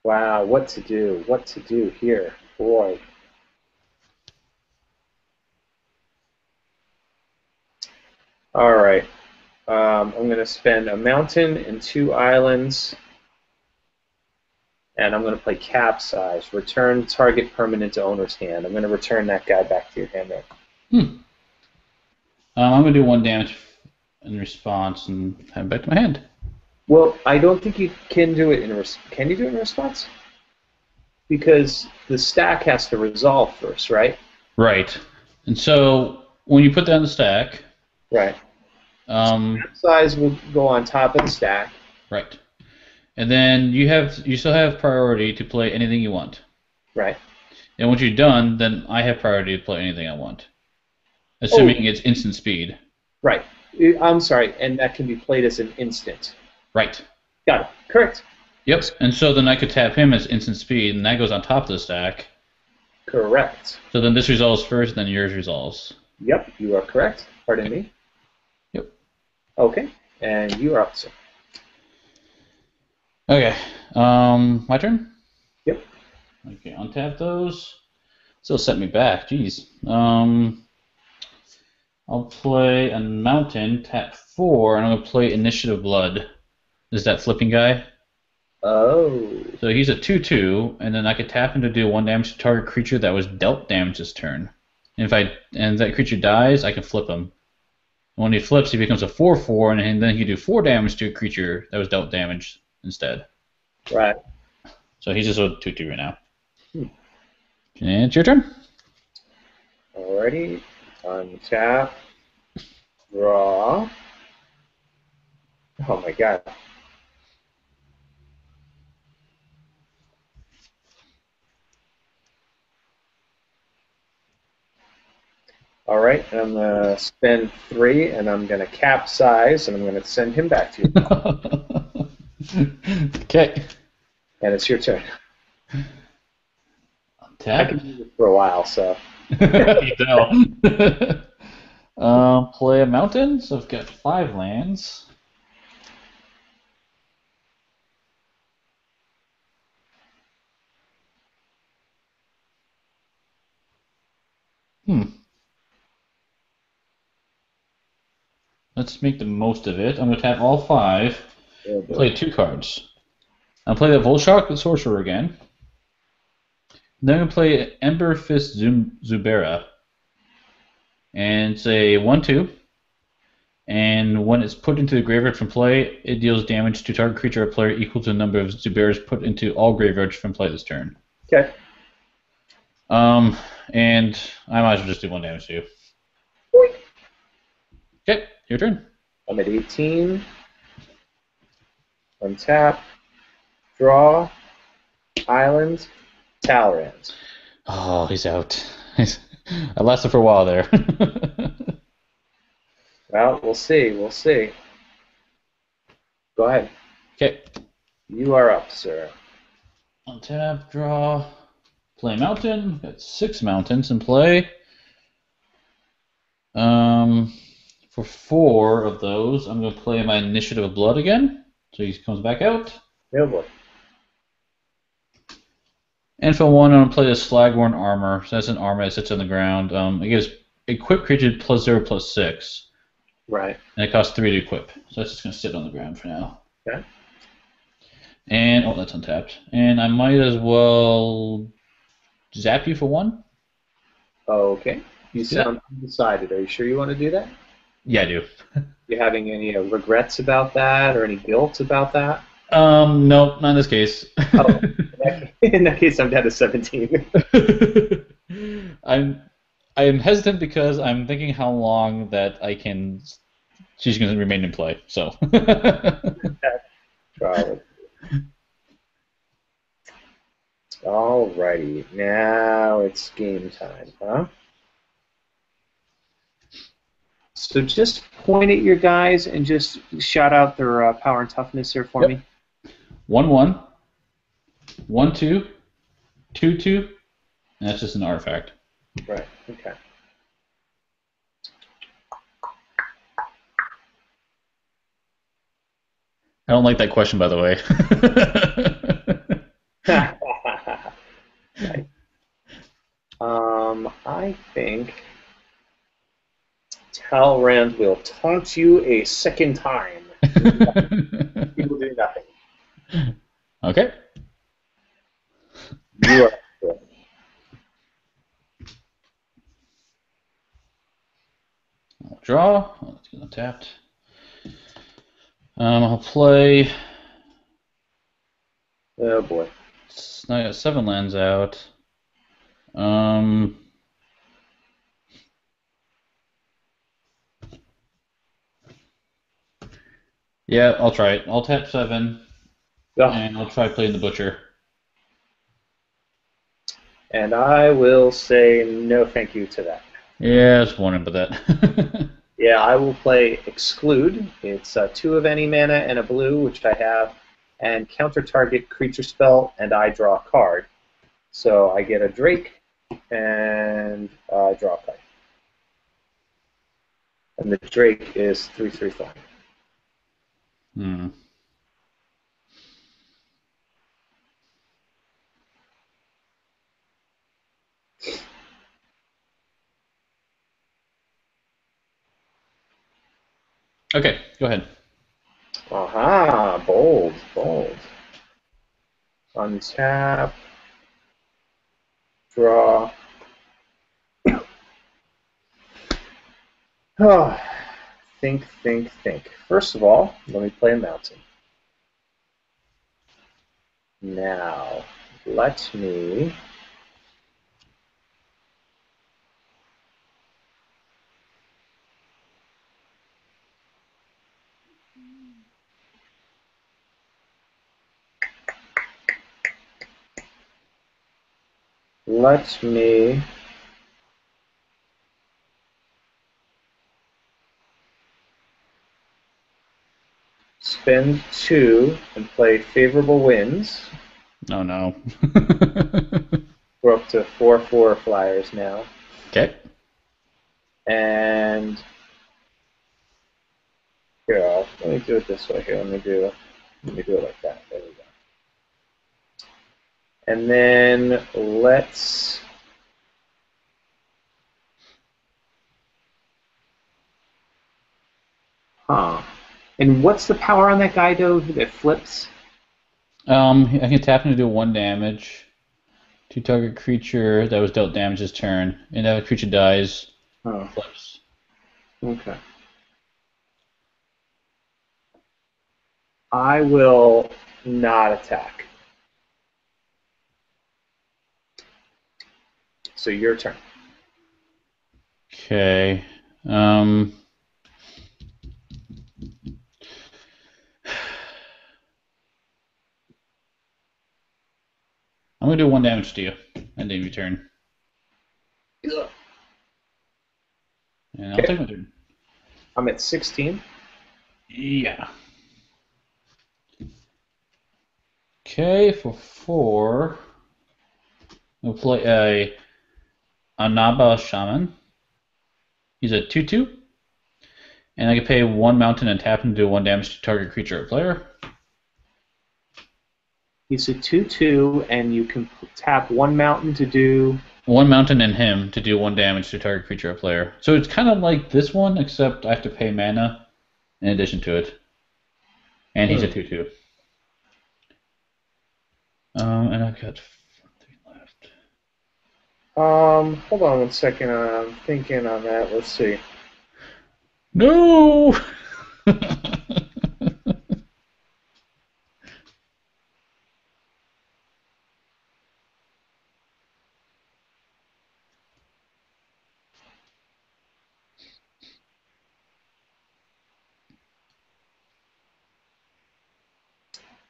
Wow, what to do? What to do here? Boy. All right. I'm going to spend a mountain and 2 islands, and I'm going to play capsize. Return target permanent to owner's hand. I'm going to return that guy back to your hand there. Hmm. I'm gonna do 1 damage in response and have it back to my hand. Well, I don't think you can do it in can you do it in response? Because the stack has to resolve first, right? Right. And so when you put that in the stack, Right. um, Capsize will go on top of the stack. right, and then you still have priority to play anything you want. Right. And once you're done, then I have priority to play anything I want, Oh, assuming it's instant speed. right. I'm sorry, and that can be played as an instant. Right. Got it. Correct. Yep. And so then I could tap him as instant speed, and that goes on top of the stack. Correct. So then this resolves first, then yours resolves. Yep, you are correct. Pardon me. Yep. Okay, and you are up, sir. Okay. My turn. Yep. Okay. Untap those. Still set me back. Jeez. I'll play a mountain, tap 4, and I'm gonna play Initiative Blood. Is that flipping guy? Oh. So he's a 2/2, and then I could tap him to do 1 damage to target creature that was dealt damage this turn. And if that creature dies, I can flip him. When he flips, he becomes a 4/4, and then he can do 4 damage to a creature that was dealt damage instead. Right. So he's just a 2/2 right now. Hmm. And it's your turn. Alrighty. Untap. Draw. Oh my god. All right, and I'm going to spend 3, and I'm going to capsize, and I'm going to send him back to you. Okay. And it's your turn. I Tap. can do this for a while, so. You know. Play a mountain. So I've got 5 lands. Let's make the most of it. I'm going to tap all 5. Play 2 cards. I'll play the Volshock the Sorcerer again. Then I'm going to play Ember Fist Zubera. And it's a 1/2. And when it's put into the graveyard from play, it deals damage to target creature or player equal to the number of Zuberas put into all graveyards from play this turn. Okay. And I might as well just do 1 damage to you. Okay, your turn. I'm at 18. Untap. Draw. Island. Talrand. Oh, he's out. I lasted for a while there. Well, we'll see. We'll see. Go ahead. Okay. You are up, sir. Untap, draw, play mountain. Got 6 mountains in play. For 4 of those, I'm going to play my Initiative of Blood again. So he comes back out. Oh boy. And for 1, I'm going to play the Slagworn Armor. So that's an armor that sits on the ground. It gives equip creature +0/+6. Right. And it costs 3 to equip. So that's just going to sit on the ground for now. Okay. And, oh, that's untapped. And I might as well zap you for 1. Okay. You sound undecided. Are you sure you want to do that? Yeah, I do. You having any regrets about that or any guilt about that? No, not in this case. Oh, in that case, I'm down to 17. I am hesitant because I'm thinking how long that she's going to remain in play. So. Probably. Alrighty, now it's game time, huh? So just point at your guys and just shout out their power and toughness here for me. 1/1, 1/2, 2/2, and that's just an artifact. Right. Okay. I don't like that question, by the way. Right. I think Talrand will taunt you a second time. He will do nothing. Okay. You are good. I'll draw. Let's get untapped. I'll play. Oh boy. Now I got 7 lands out. Yeah, I'll try it. I'll tap 7, Oh, and I'll try playing the Butcher. and I will say no thank you to that. Yeah, I was wondering about that. Yeah, I will play Exclude. It's 2 of any mana and a blue, which I have, and counter target creature spell, and I draw a card. So I get a Drake and draw a card. And the Drake is 3/3 flying. Hmm. Okay, go ahead. Aha, bold, bold. Untap, draw. Oh, think, think, think. First of all, let me play a mountain. Now, let me spend 2 and play Favorable Winds. Oh no. We're up to 4/4 flyers now. Okay. And here, let me do it this way. Here, let me do it like that. There we go. And then let's And what's the power on that guy though that flips? I can tap him to do 1 damage to target creature that was dealt damage this turn, and if a creature dies, Oh, flips. okay. I will not attack. So your turn. Okay. I'm gonna do 1 damage to you, and then you turn. Ugh. And I'll take my turn. I'm at 16. Yeah. Okay, for 4, we'll play a Anaba Shaman. He's a 2/2, and I can pay 1 mountain and tap him to do 1 damage to target creature or player. He's a 2/2, and you can tap 1 mountain to do 1 mountain and him to do 1 damage to target creature or player. So it's kind of like this one, except I have to pay mana in addition to it. And he's a 2/2. And I've got 3 left. Hold on 1 second. I'm thinking on that. Let's see. No!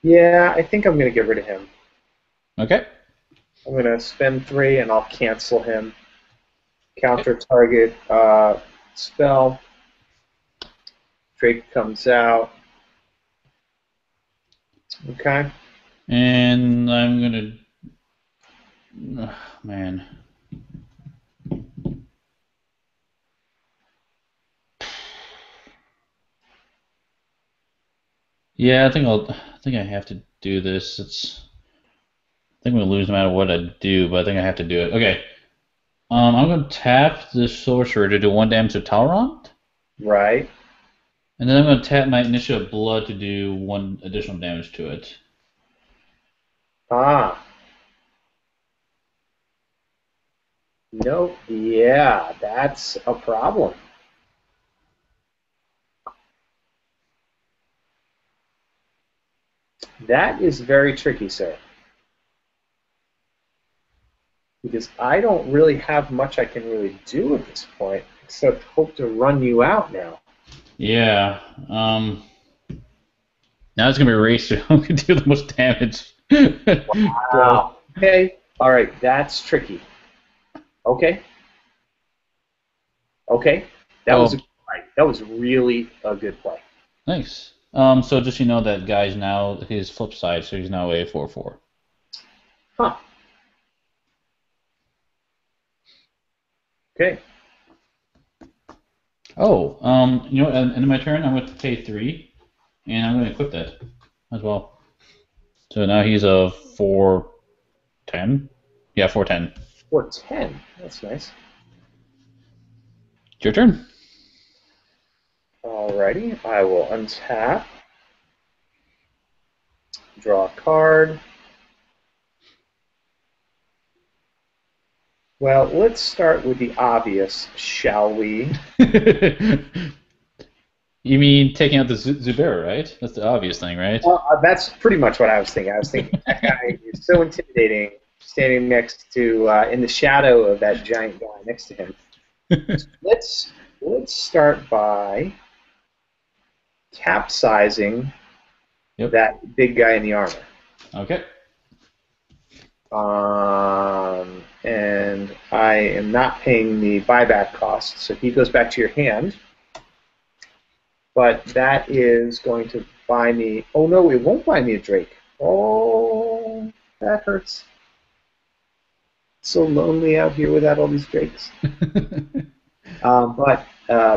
Yeah, I think I'm going to get rid of him. Okay. I'm going to spend 3 and I'll cancel him. Counter target spell. Drake comes out. Okay. And I'm gonna. Oh, man. Yeah, I think I have to do this. I think I'm gonna lose no matter what I do, but I think I have to do it. Okay. I'm gonna tap the sorcerer to do 1 damage to Talrand. Right. And then I'm going to tap my Initiative Blood to do 1 additional damage to it. Ah. No. Yeah, that's a problem. That is very tricky, sir. Because I don't really have much I can really do at this point, except hope to run you out now. Yeah. Now it's going to be a race to who can do the most damage. So, Wow. Okay. All right. That's tricky. Okay. Okay. That was a oh, good play. That was really a good play. nice. So just you know that guy's now his flip side, so he's now a 4/4. Huh. Okay. Oh, you know what? At the end of my turn, I'm going to pay 3, and I'm going to equip that as well. So now he's a 4/10. Yeah, 4/10. 4/10. That's nice. It's your turn. Alrighty. I will untap, draw a card. Well, let's start with the obvious, shall we? You mean taking out the Zubair, right? That's the obvious thing, right? That's pretty much what I was thinking. I was thinking that guy is so intimidating, standing next to, in the shadow of that giant guy next to him. Let's start by capsizing Yep. that big guy in the armor. Okay. And I am not paying the buyback cost, so he goes back to your hand. But that is going to buy me. Oh no, it won't buy me a Drake. Oh, that hurts. So lonely out here without all these Drakes. But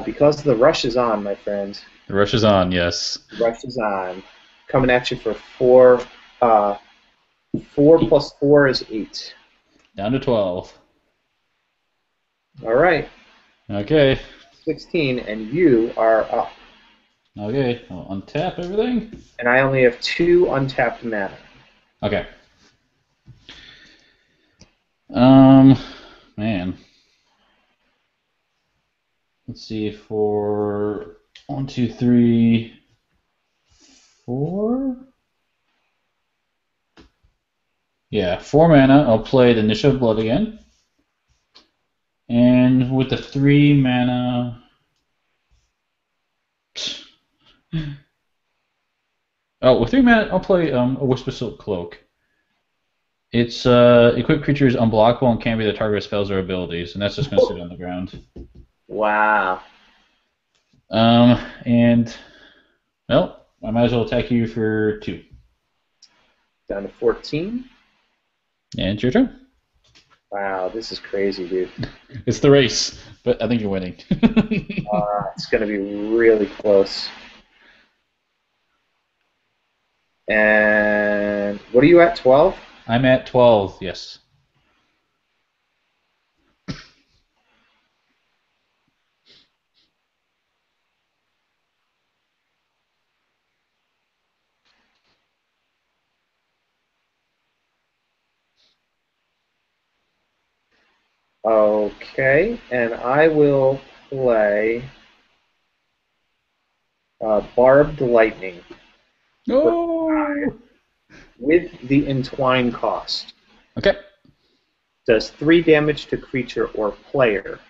because the rush is on, my friend. The rush is on, yes. The rush is on. Coming at you for 4. 4 plus 4 is 8. Down to 12. All right. Okay. 16, and you are up. Okay. I'll untap everything. And I only have 2 untapped mana. Okay. Man. Let's see, for 1, 2, 3, 4. Yeah, 4 mana. I'll play the Initiative Blood again. And with the 3 mana. Oh, with 3 mana, I'll play a Whisper Silk Cloak. It's equipped creature is unblockable and can't be the target of spells or abilities, and that's just going to sit on the ground. Wow. And well, I might as well attack you for 2. Down to 14. And it's your turn. Wow, this is crazy, dude. It's the race, but I think you're winning. It's going to be really close. And what are you at, 12? I'm at 12, yes. Okay, and I will play Barbed Lightning Oh! with the Entwine cost. Okay. Does 3 damage to creature or player,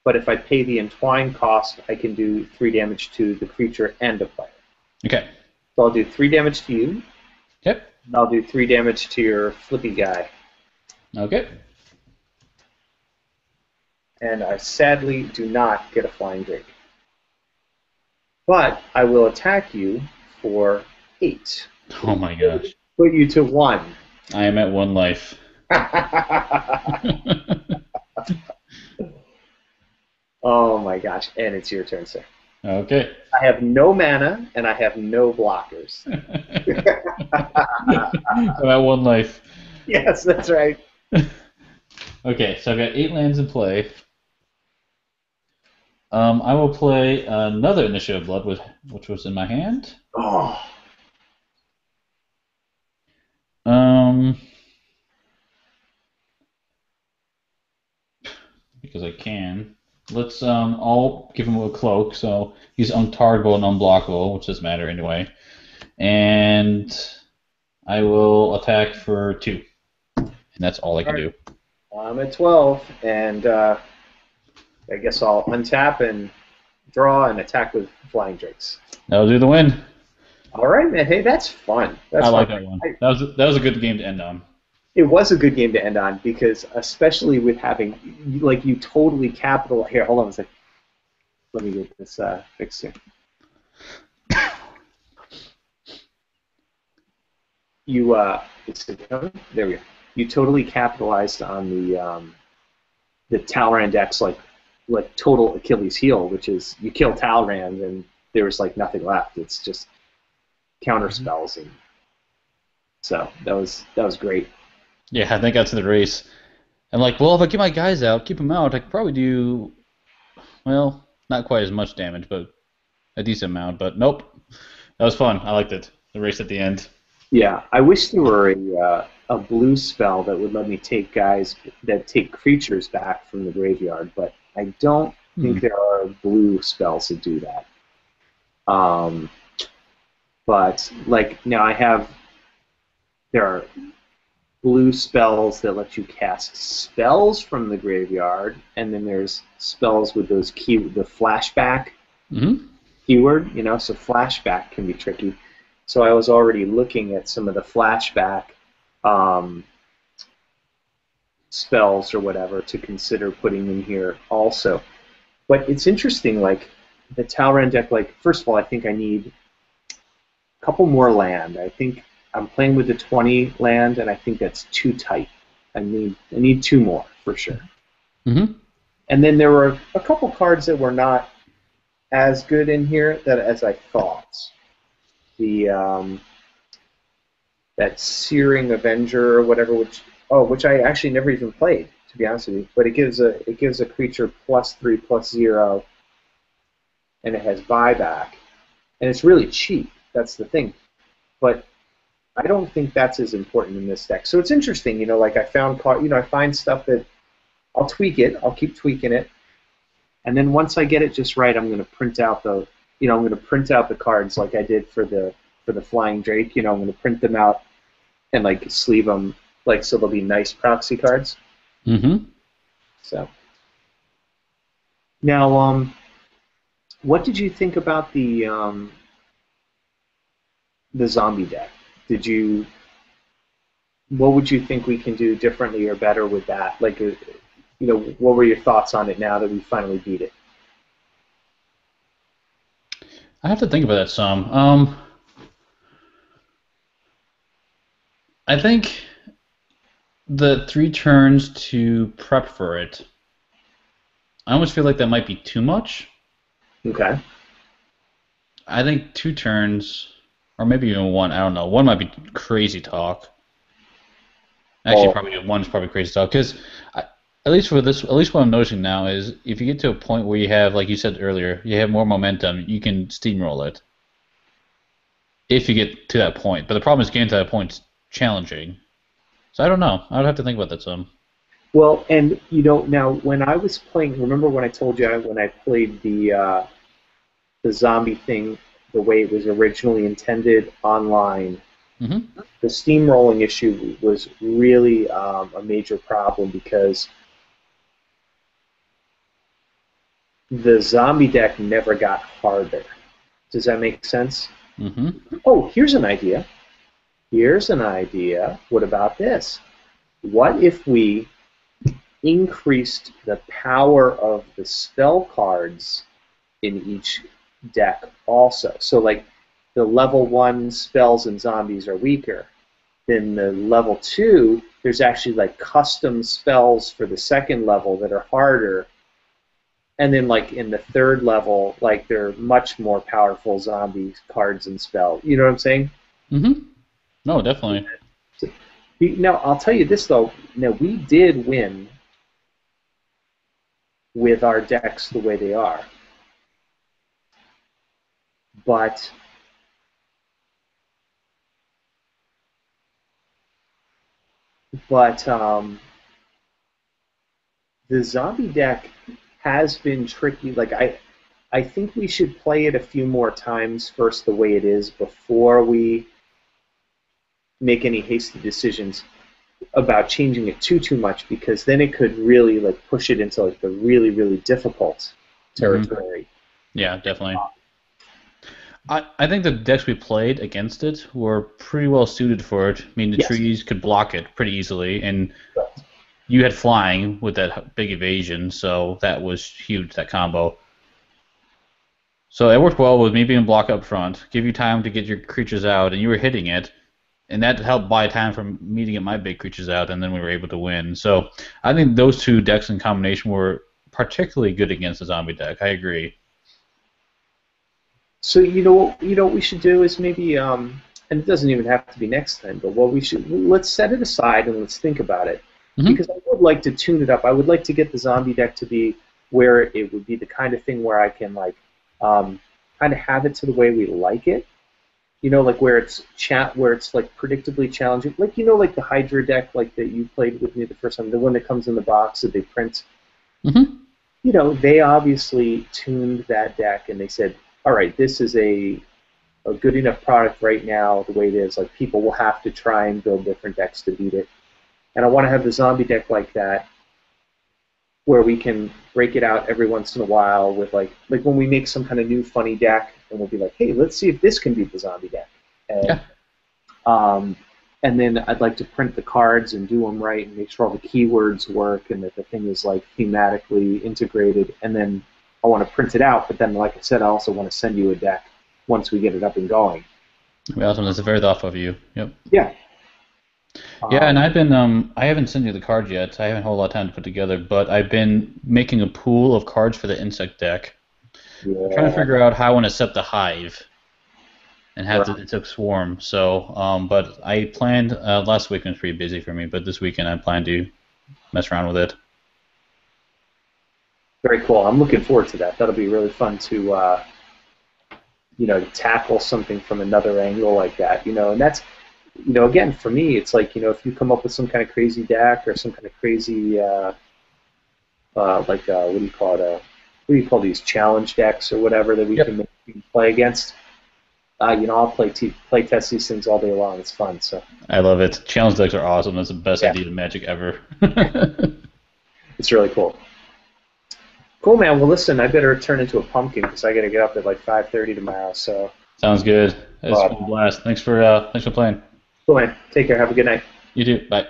but if I pay the Entwine cost, I can do 3 damage to the creature and a player. Okay. So I'll do 3 damage to you, Yep. and I'll do 3 damage to your flippy guy. Okay. And I sadly do not get a Flying Drake. But I will attack you for 8. Oh my gosh. Put you to 1. I am at 1 life. Oh my gosh, and it's your turn, sir. Okay. I have no mana, and I have no blockers. I'm at 1 life. Yes, that's right. Okay, so I've got 8 lands in play. I will play another Initiative of Blood, which was in my hand. Oh, Um, because I can. Let's I'll give him a cloak, so he's untargetable and unblockable, which doesn't matter anyway. And I will attack for 2, and that's all I all can right. do. I'm at 12, and I guess I'll untap and draw and attack with flying drakes. That'll do the win. All right, man. Hey, that's fun. I That's fun. like that one. That was a good game to end on. It was a good game to end on because, especially with having, like, you totally capital. Here, hold on a second. Let me get this fixed here. You, is it coming? There we go. You totally capitalized on the Talrand decks, like total Achilles heel, which is you kill Talrand and there's like nothing left. It's just counter spells, and so that was great. Yeah, I think got to the race. I'm like, well, if I get my guys out, keep them out, I could probably do, well, not quite as much damage, but a decent amount. But nope, that was fun. I liked it. The race at the end. Yeah, I wish there were a blue spell that would let me take creatures back from the graveyard, but I don't think there are blue spells that do that. But like now there are blue spells that let you cast spells from the graveyard, and then there's spells with the flashback keyword, so flashback can be tricky. So I was already looking at some of the flashback spells or whatever to consider putting in here also. But it's interesting, like the Talrand deck, like first of all, I think I need a couple more land. I think I'm playing with the 20 land, and I think that's too tight. I need 2 more for sure. Mm-hmm. And then there were a couple cards that were not as good in here as I thought. The that Searing Avenger or whatever, which I actually never even played, to be honest with you. But it gives a creature +3/+0, and it has buyback, and it's really cheap. That's the thing. But I don't think that's as important in this deck. So it's interesting, like I find stuff that I'll tweak it. I'll keep tweaking it, and then once I get it just right, I'm going to print out the cards like I did for the Flying Drake. I'm going to print them out and like sleeve them so they'll be nice proxy cards. Mm-hmm. So now, what did you think about the zombie deck? What would you think we can do differently or better with that? Like, what were your thoughts on it now that we finally beat it? I have to think about that some. I think the 3 turns to prep for it, I almost feel like that might be too much. Okay. I think 2 turns, or maybe even 1, I don't know. 1 might be crazy talk. Actually, probably 1's probably crazy talk, because at least what I'm noticing now is if you get to a point where you have, like you said earlier, you have more momentum, you can steamroll it. If you get to that point. But the problem is getting to that point challenging. So I don't know. I would have to think about that some. Well, and now when I was playing, remember when I told you when I played the zombie thing the way it was originally intended online, Mm-hmm. the steamrolling issue was really a major problem because the zombie deck never got harder. Does that make sense? Mm-hmm. Oh, here's an idea. What about this? What if we increased the power of the spell cards in each deck also? So, like, the level 1 spells and zombies are weaker. Then the level 2, there's actually, like, custom spells for the second level that are harder. And then, like, in the 3rd level, like, they're much more powerful zombie cards and spells. You know what I'm saying? Mm-hmm. No, definitely. Now, I'll tell you this, though. Now, we did win with our decks the way they are. but but the zombie deck has been tricky. Like I think we should play it a few more times first the way it is before we make any hasty decisions about changing it too much, because then it could really like push it into like the really difficult territory. Yeah, definitely. I think the decks we played against it were pretty well suited for it. I mean, the Yes. trees could block it pretty easily, and you had flying with that big evasion, so that was huge, that combo. So it worked well with me being block up front, give you time to get your creatures out, and you were hitting it, and that helped buy time from me to get my big creatures out, and then we were able to win. So I think those two decks in combination were particularly good against the zombie deck. I agree. So you know what we should do is maybe and it doesn't even have to be next time, but what we should, let's set it aside and let's think about it, Hmm. because I would like to tune it up. I would like to get the zombie deck to be where it would be the kind of thing where I can like kind of have it to the way we like it. You know, like where it's where it's like predictably challenging, like like the Hydra deck, like that you played with me the first time, the one that comes in the box that they print. Hmm. They obviously tuned that deck and they said, all right, this is a good enough product right now the way it is. Like people will have to try and build different decks to beat it. And I want to have the zombie deck like that, where we can break it out every once in a while with like when we make some kind of new funny deck, and we'll be like, hey, let's see if this can beat the zombie deck. And Yeah. um, and then I'd like to print the cards and do them right and make sure all the keywords work and that the thing is like thematically integrated. And then I want to print it out, but then like I said, I also want to send you a deck once we get it up and going. That'd be awesome. That's very thoughtful of you. Yep. Yeah. Yeah, and Um, I've been I haven't sent you the cards yet. I haven't had a whole lot of time to put together, but I've been making a pool of cards for the insect deck. I'm trying to yeah. figure out how I want to set the hive and have Right. it took swarm. So, but I planned last weekend was pretty busy for me, but this weekend I plan to mess around with it. Very cool. I'm looking forward to that. That'll be really fun to to tackle something from another angle like that. And that's again for me, it's like if you come up with some kind of crazy deck or some kind of crazy what do you call it? What do you call these challenge decks or whatever that Yep. we can play against? I'll play test these things all day long. It's fun. So I love it. Challenge decks are awesome. That's the best yeah, idea of Magic ever. it's really cool. Cool, man. Well, listen, I better turn into a pumpkin because I got to get up at like 5:30 tomorrow. So, Sounds good. It's uh, been a blast. Thanks for playing. cool, man. Take care. Have a good night. You too. Bye.